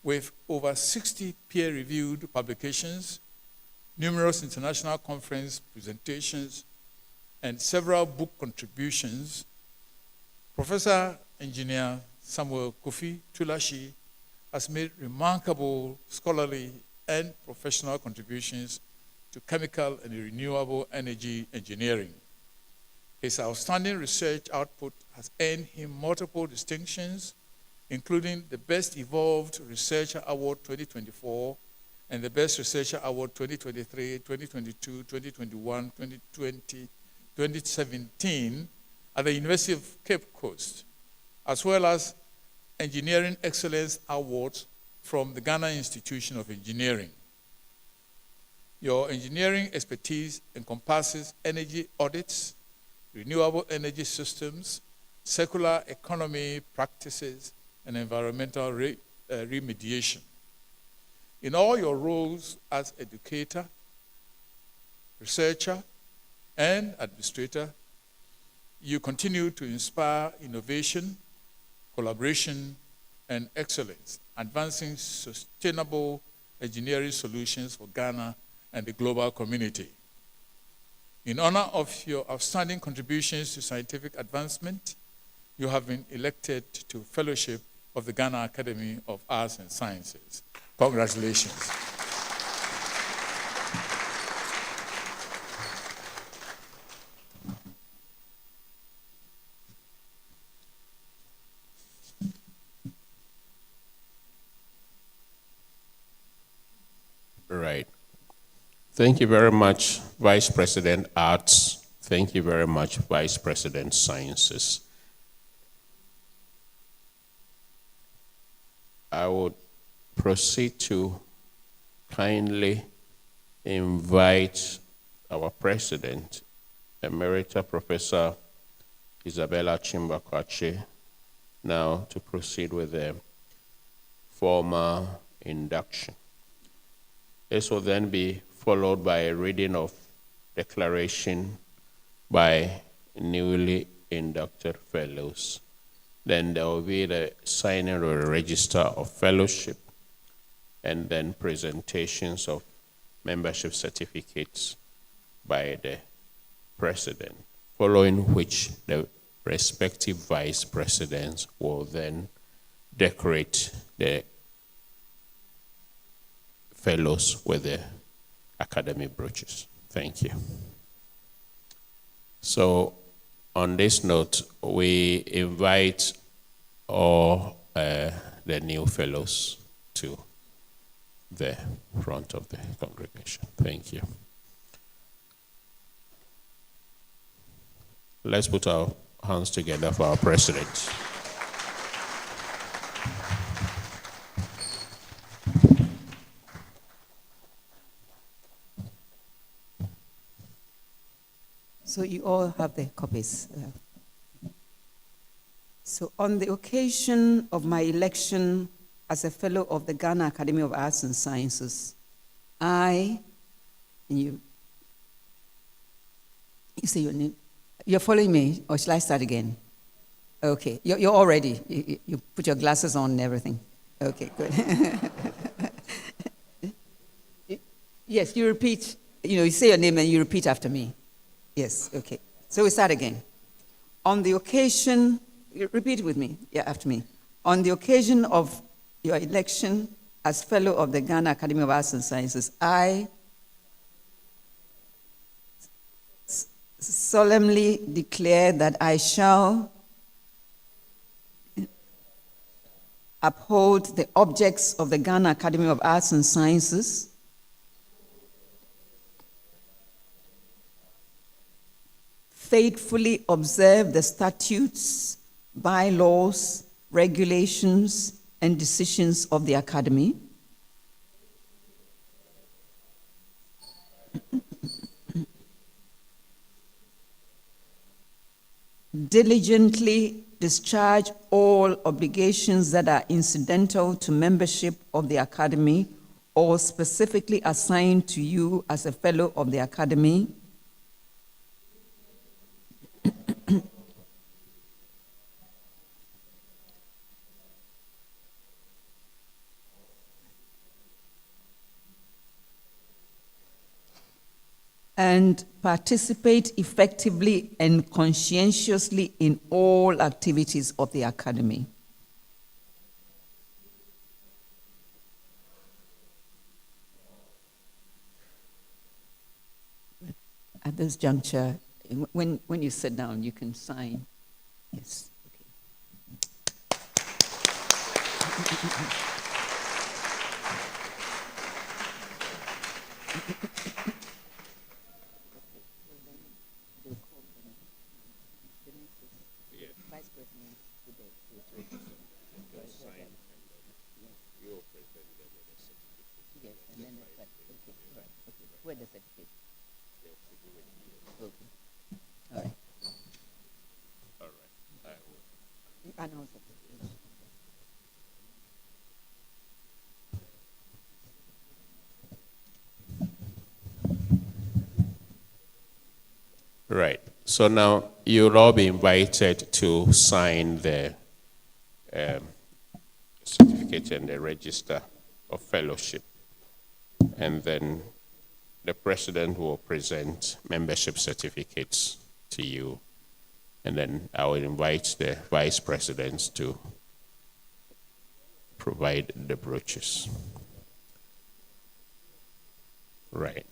With over 60 peer-reviewed publications, numerous international conference presentations, and several book contributions, Professor Engineer Samuel Kofi Tulashi has made remarkable scholarly and professional contributions to chemical and renewable energy engineering. His outstanding research output has earned him multiple distinctions, including the Best Evolved Researcher Award 2024 and the Best Researcher Award 2023, 2022, 2021, 2020, 2017 at the University of Cape Coast, as well as Engineering Excellence Awards from the Ghana Institution of Engineering. Your engineering expertise encompasses energy audits, renewable energy systems, circular economy practices, and environmental remediation. In all your roles as educator, researcher, and administrator, you continue to inspire innovation, collaboration, and excellence, advancing sustainable engineering solutions for Ghana and the global community. In honor of your outstanding contributions to scientific advancement, you have been elected to Fellowship of the Ghana Academy of Arts and Sciences. Congratulations. Right. Thank you very much, Vice President Arts. Thank you very much, Vice President Sciences. I would proceed to kindly invite our President, Emerita Professor Isabella Akyinbah Quakyi, now to proceed with the formal induction. This will then be followed by a reading of declaration by newly inducted fellows. Then there will be the signing of a register of fellowship, and then presentations of membership certificates by the president, following which the respective vice presidents will then decorate the fellows with the academic brooches. Thank you. So on this note, we invite all the new fellows to the front of the congregation. Thank you. Let's put our hands together for our president. So you all have the copies. So on the occasion of my election as a fellow of the Ghana Academy of Arts and Sciences, you say your name. You're following me, or shall I start again? Okay, you're all ready. You put your glasses on and everything. Okay, good. Yes, you repeat. You say your name and you repeat after me. Yes, okay. So we start again. On the occasion, repeat with me, after me. On the occasion of your election as fellow of the Ghana Academy of Arts and Sciences, solemnly declare that I shall uphold the objects of the Ghana Academy of Arts and Sciences, faithfully observe the statutes, bylaws, regulations, and decisions of the Academy, diligently discharge all obligations that are incidental to membership of the Academy or specifically assigned to you as a fellow of the Academy, and participate effectively and conscientiously in all activities of the Academy. At this juncture, when you sit down, you can sign. Yes. Okay. Where the certificate? Okay. All right. All right. I will. Announce it. Right. So now you'll all be invited to sign the certificate and the register of fellowship. And then the president will present membership certificates to you. And then I will invite the vice presidents to provide the brooches. Right.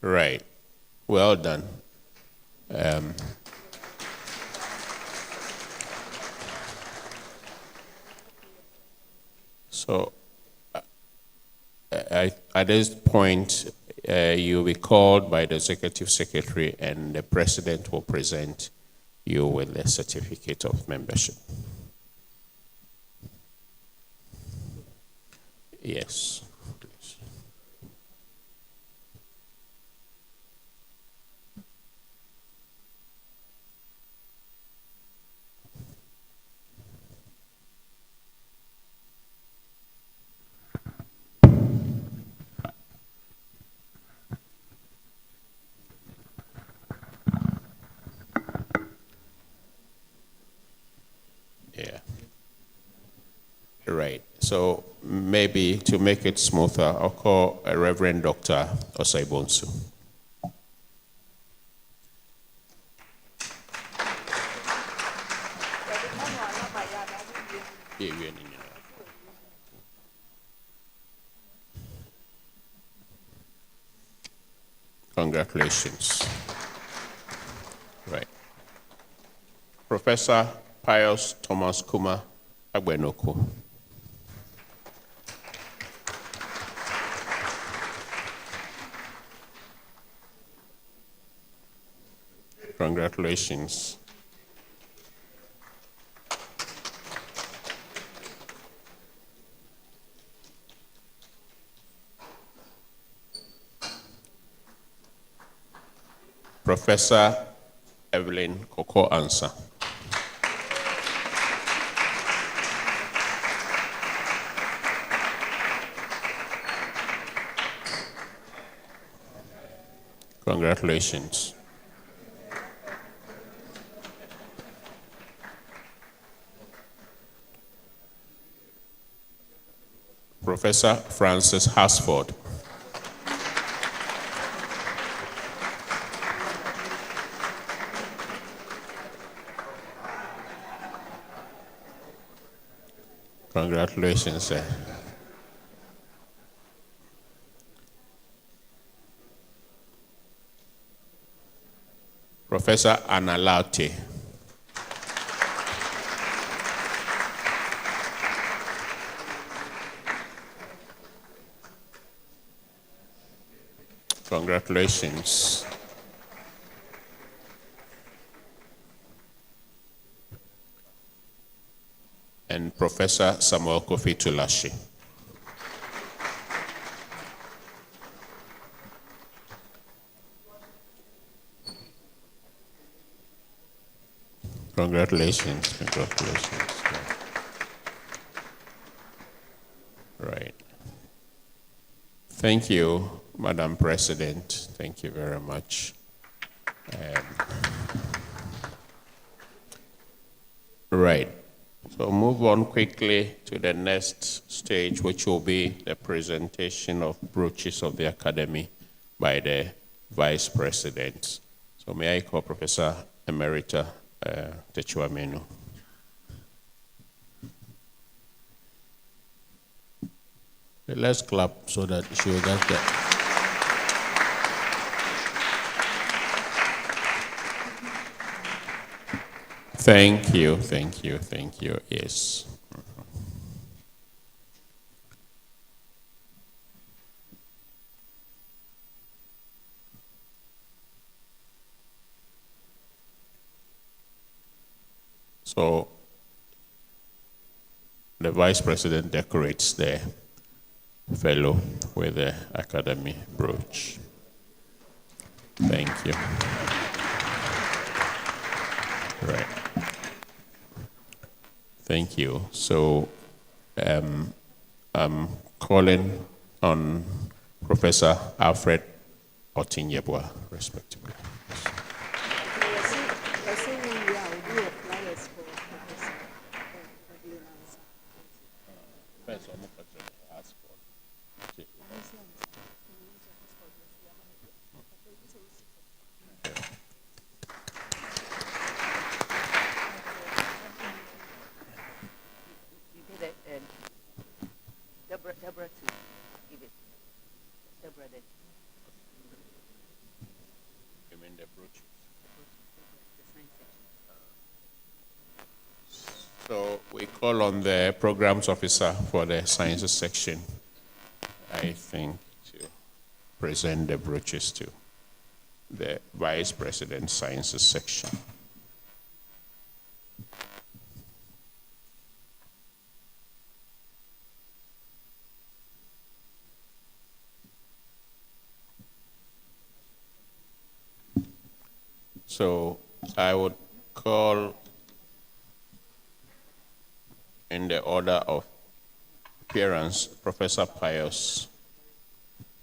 Right. Well done. So at this point, you'll be called by the Executive Secretary and the President will present you with a certificate of membership. Yes, please. Yeah. Right. So maybe to make it smoother, I'll call Reverend Dr. Osaibonsu. Congratulations. Right. Professor Pius Thomas Kuma Agbenoko. Congratulations. Professor Evelyn Koko Ansa. Congratulations. Professor Francis Hasford. Congratulations, sir. Professor Anna Laute. Congratulations. And Professor Samuel Kofi Tulashi. Congratulations, congratulations. Right. Thank you, Madam President. Thank you very much. Right. So move on quickly to the next stage, which will be the presentation of brooches of the Academy by the Vice President. So may I call Professor Emerita Techuamenu. Let's clap so that she will get that. Thank you, thank you, thank you. Yes. So the Vice President decorates the fellow with the Academy brooch. Thank you. Right. Thank you. So I'm calling on Professor Alfred Otinyebwa, respectively. So we call on the programs officer for the sciences section, I think, to present the brooches to the Vice President Sciences section. So I would call in the order of appearance, Professor Pius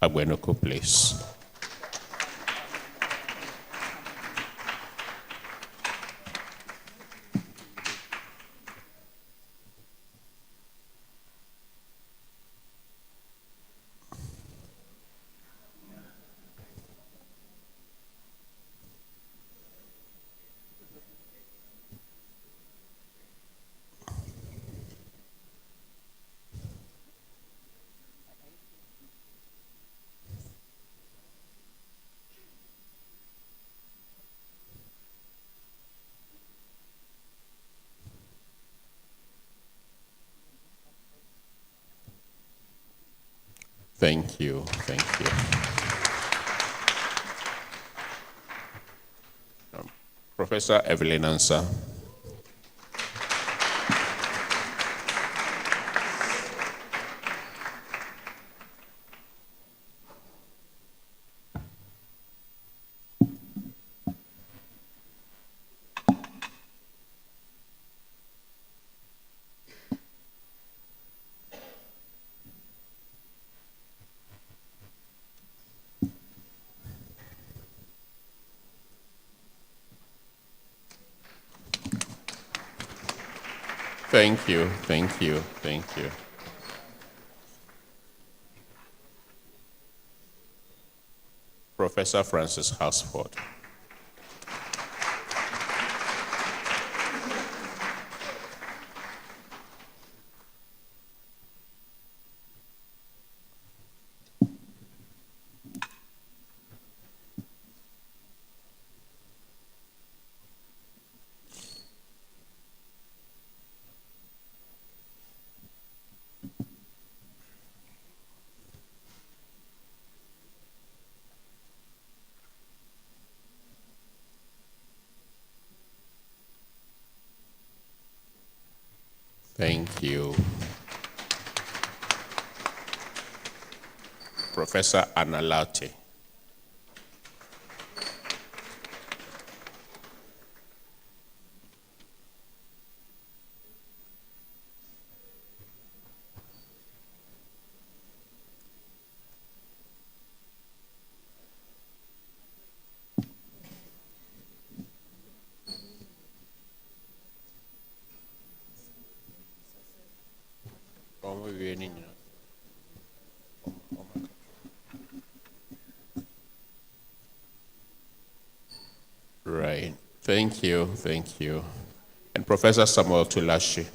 Agbenoko, please. Thank you, thank you. Professor Evelyn Ansah. Thank you, thank you, thank you. Professor Francis Hasford. Thank you. Professor Analate. Right. Thank you, thank you. And Professor Samuel Tulashi.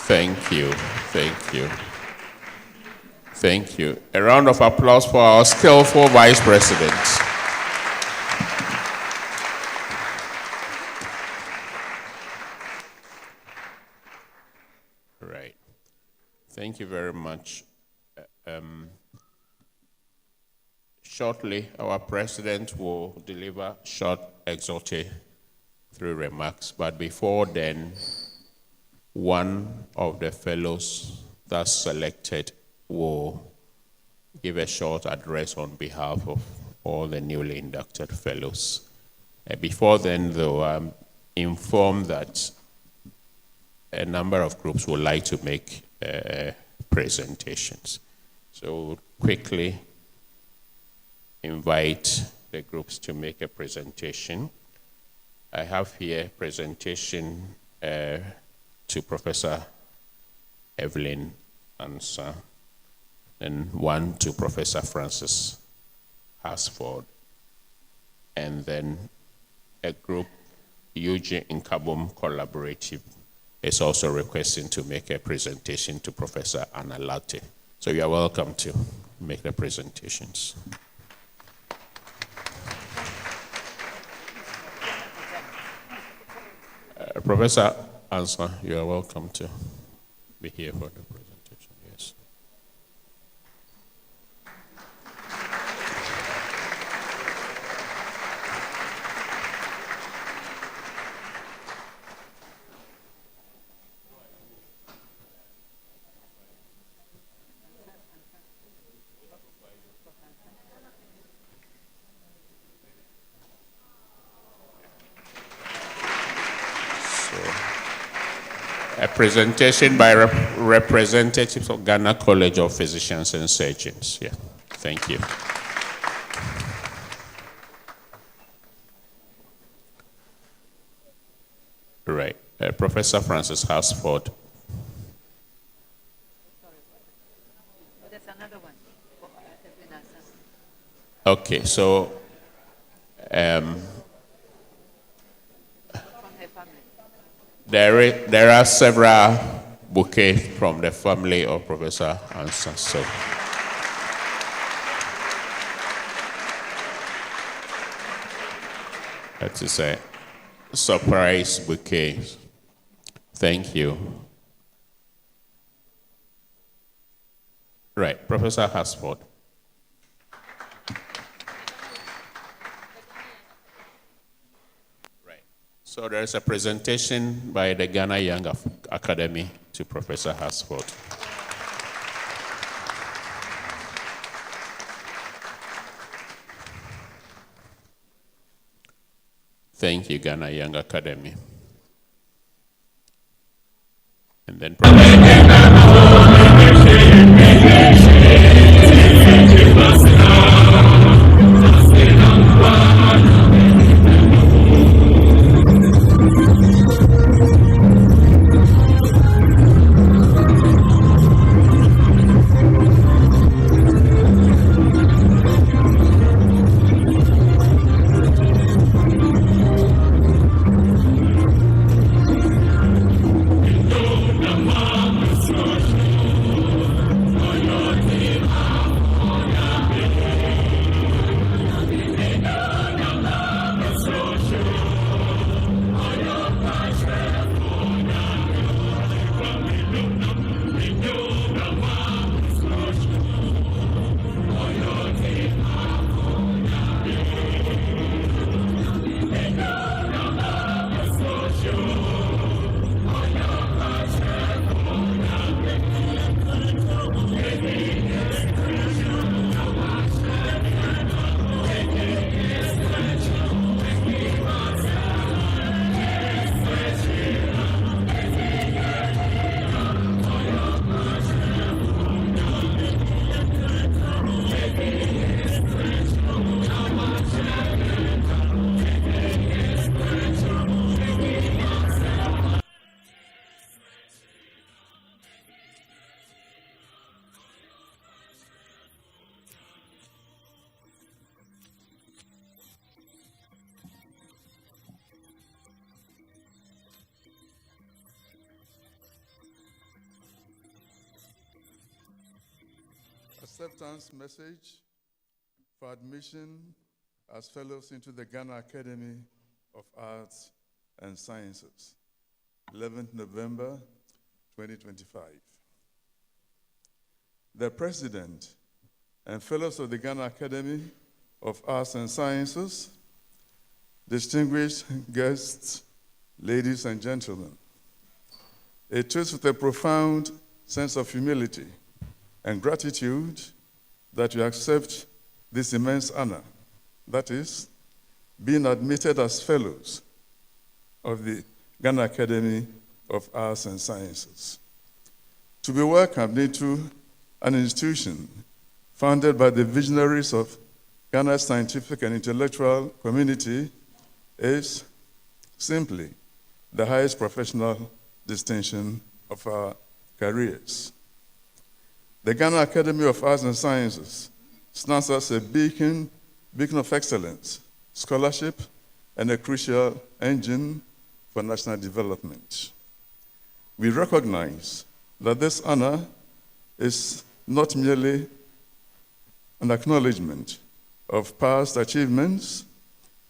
Thank you, thank you. Thank you. A round of applause for our skillful Vice President. Right. Thank you very much. Shortly, our President will deliver short exhortation through remarks, but before then, one of the fellows that's selected will give a short address on behalf of all the newly inducted fellows. Before then, though, I'm informed that a number of groups would like to make presentations. So we'll quickly invite the groups to make a presentation. I have here a presentation to Professor Evelyn Ansah, and one to Professor Francis Hasford, and then a group, Eugene Nkabom Collaborative, is also requesting to make a presentation to Professor Anna Latte. So you are welcome to make the presentations. Professor Ansah, you are welcome to be here for the presentation. Yes. A presentation by representatives of Ghana College of Physicians and Surgeons. Yeah, thank you. Right, Professor Francis Hasford. There's another one. Okay, so there are several bouquets from the family of Professor Ansah. So that is a surprise bouquet. Thank you. Right, Professor Hasford. So there is a presentation by the Ghana Young Academy to Professor Hasford. Thank you, Ghana Young Academy. And then acceptance message for admission as fellows into the Ghana Academy of Arts and Sciences, 11th November 2025. The President and fellows of the Ghana Academy of Arts and Sciences, distinguished guests, ladies and gentlemen, it is with a profound sense of humility and gratitude that you accept this immense honor, that is, being admitted as fellows of the Ghana Academy of Arts and Sciences. to be welcomed into an institution founded by the visionaries of Ghana's scientific and intellectual community is simply the highest professional distinction of our careers. The Ghana Academy of Arts and Sciences stands as a beacon of excellence, scholarship, and a crucial engine for national development. We recognize that this honor is not merely an acknowledgement of past achievements,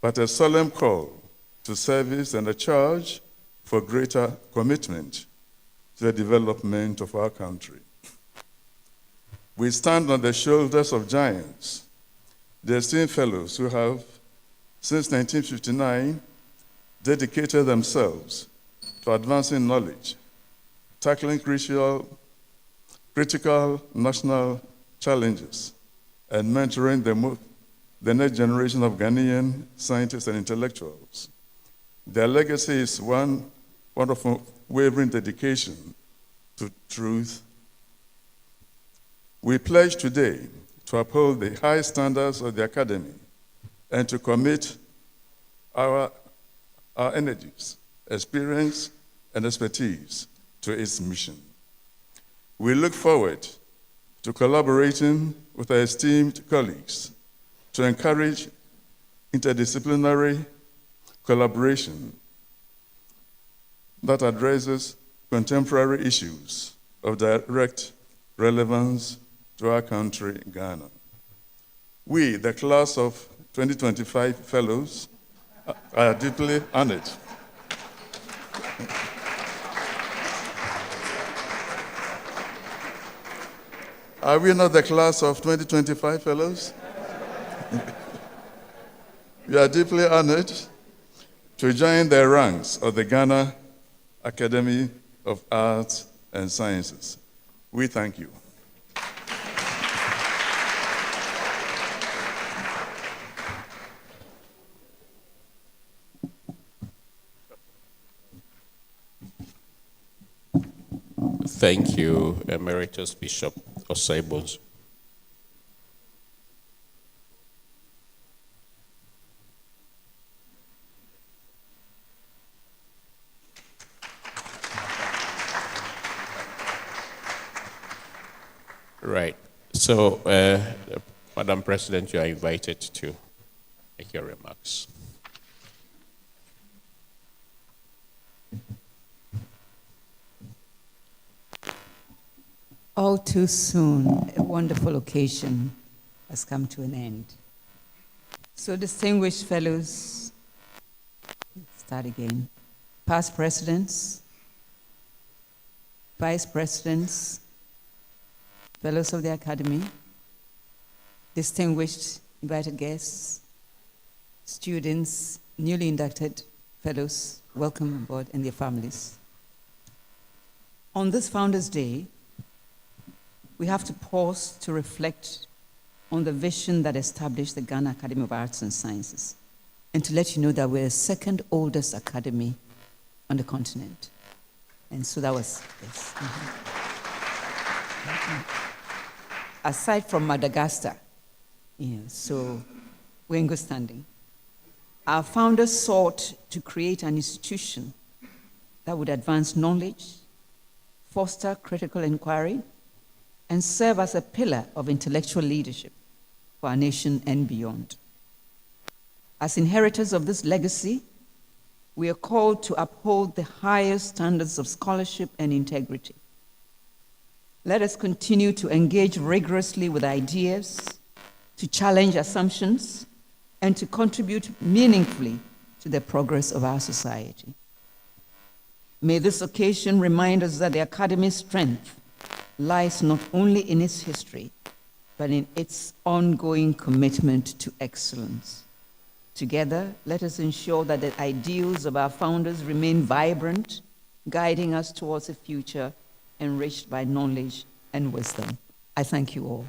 but a solemn call to service and a charge for greater commitment to the development of our country. We stand on the shoulders of giants, the esteemed fellows who have, since 1959, dedicated themselves to advancing knowledge, tackling critical national challenges, and mentoring the next generation of Ghanaian scientists and intellectuals. Their legacy is one of unwavering dedication to truth. We pledge today to uphold the high standards of the Academy and to commit our energies, experience, and expertise to its mission. We look forward to collaborating with our esteemed colleagues to encourage interdisciplinary collaboration that addresses contemporary issues of direct relevance to our country, Ghana. We, the class of 2025 fellows, are deeply honored. Are we not the class of 2025 fellows? We are deeply honored to join the ranks of the Ghana Academy of Arts and Sciences. We thank you. Thank you, Emeritus Bishop Osaibons. Right. So, Madam President, you are invited to make your remarks. All too soon, a wonderful occasion has come to an end. So, distinguished fellows, start again. Past presidents, vice presidents, fellows of the Academy, distinguished invited guests, students, newly inducted fellows, welcome aboard, and their families. On this Founders' Day, we have to pause to reflect on the vision that established the Ghana Academy of Arts and Sciences, and to let you know that we're the second oldest academy on the continent. And so that was, yes. Aside from Madagascar, so we're in good standing. Our founders sought to create an institution that would advance knowledge, foster critical inquiry, and serve as a pillar of intellectual leadership for our nation and beyond. As inheritors of this legacy, we are called to uphold the highest standards of scholarship and integrity. Let us continue to engage rigorously with ideas, to challenge assumptions, and to contribute meaningfully to the progress of our society. May this occasion remind us that the Academy's strength lies not only in its history, but in its ongoing commitment to excellence. Together, let us ensure that the ideals of our founders remain vibrant, guiding us towards a future enriched by knowledge and wisdom. I thank you all.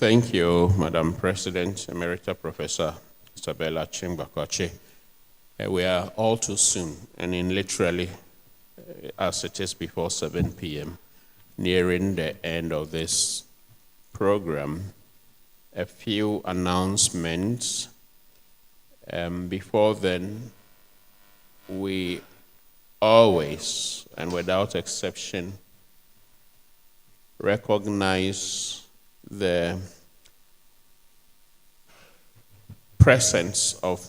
Thank you, Madam President, Emerita Professor Isabella Akyinbah. We are all too soon, and in literally, as it is before 7 p.m., nearing the end of this program. A few announcements. Before then, we always, and without exception, recognize the presence of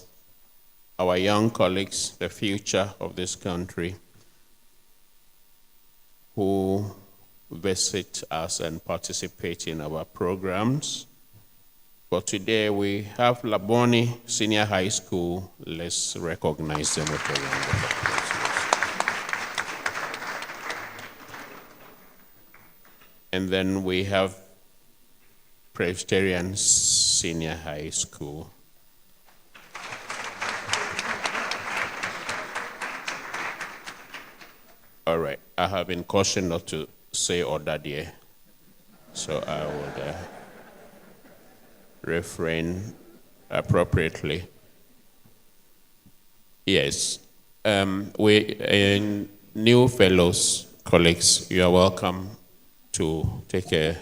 our young colleagues, the future of this country, who visit us and participate in our programs. For today, we have Laboni Senior High School. Let's recognize them with a round of applause. And then we have Presbyterian Senior High School. All right, I have been cautioned not to say Odadia, so I would refrain appropriately. Yes, new fellows, colleagues, you are welcome to take a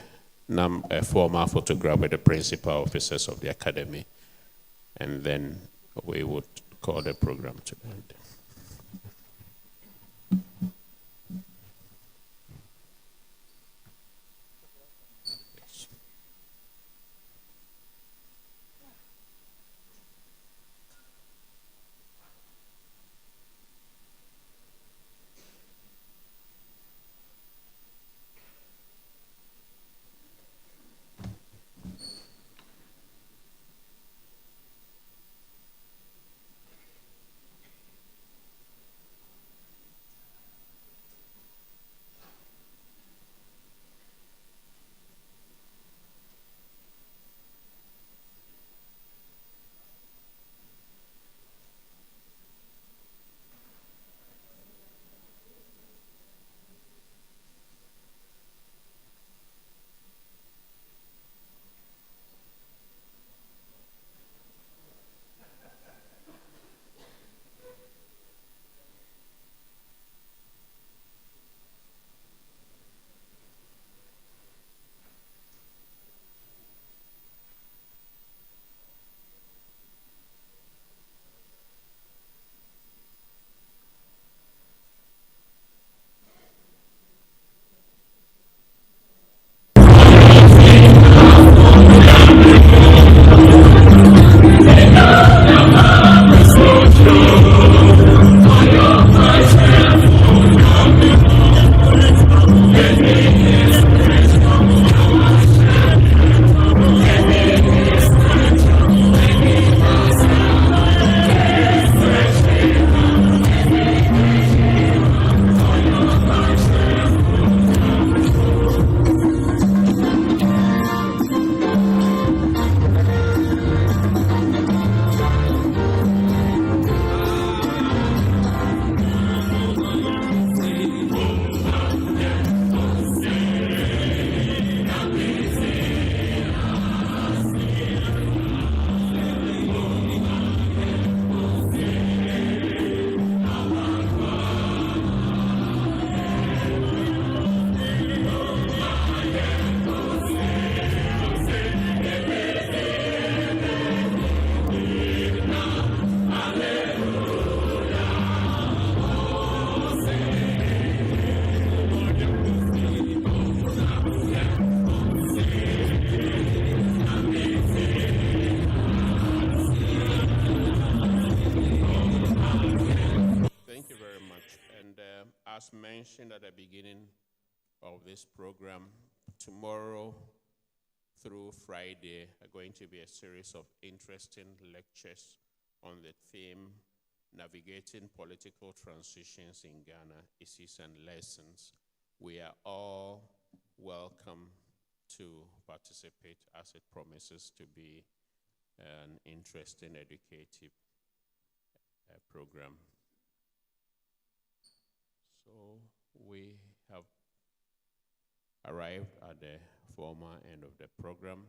formal photograph with the principal officers of the academy, and then we would call the program to end. As mentioned at the beginning of this program, tomorrow through Friday are going to be a series of interesting lectures on the theme Navigating Political Transitions in Ghana, Issues and Lessons. We are all welcome to participate, as it promises to be an interesting, educative program. So we have arrived at the formal end of the program.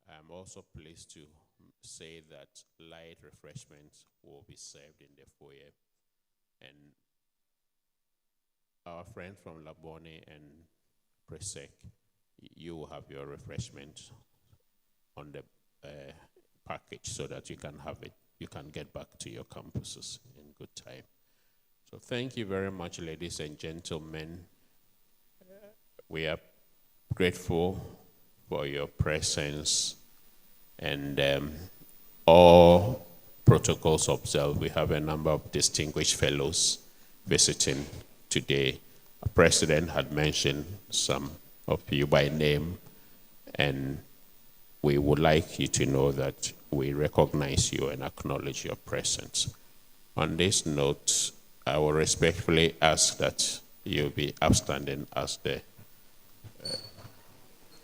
I'm also pleased to say that light refreshments will be served in the foyer. And our friends from Labone and Presec, you will have your refreshment on the package so that you can have it. You can get back to your campuses in good time. So thank you very much, ladies and gentlemen. We are grateful for your presence, and all protocols observed. We have a number of distinguished fellows visiting today. Our president had mentioned some of you by name, and we would like you to know that we recognize you and acknowledge your presence. On this note, I will respectfully ask that you be upstanding as the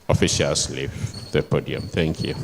officials leave the podium. Thank you.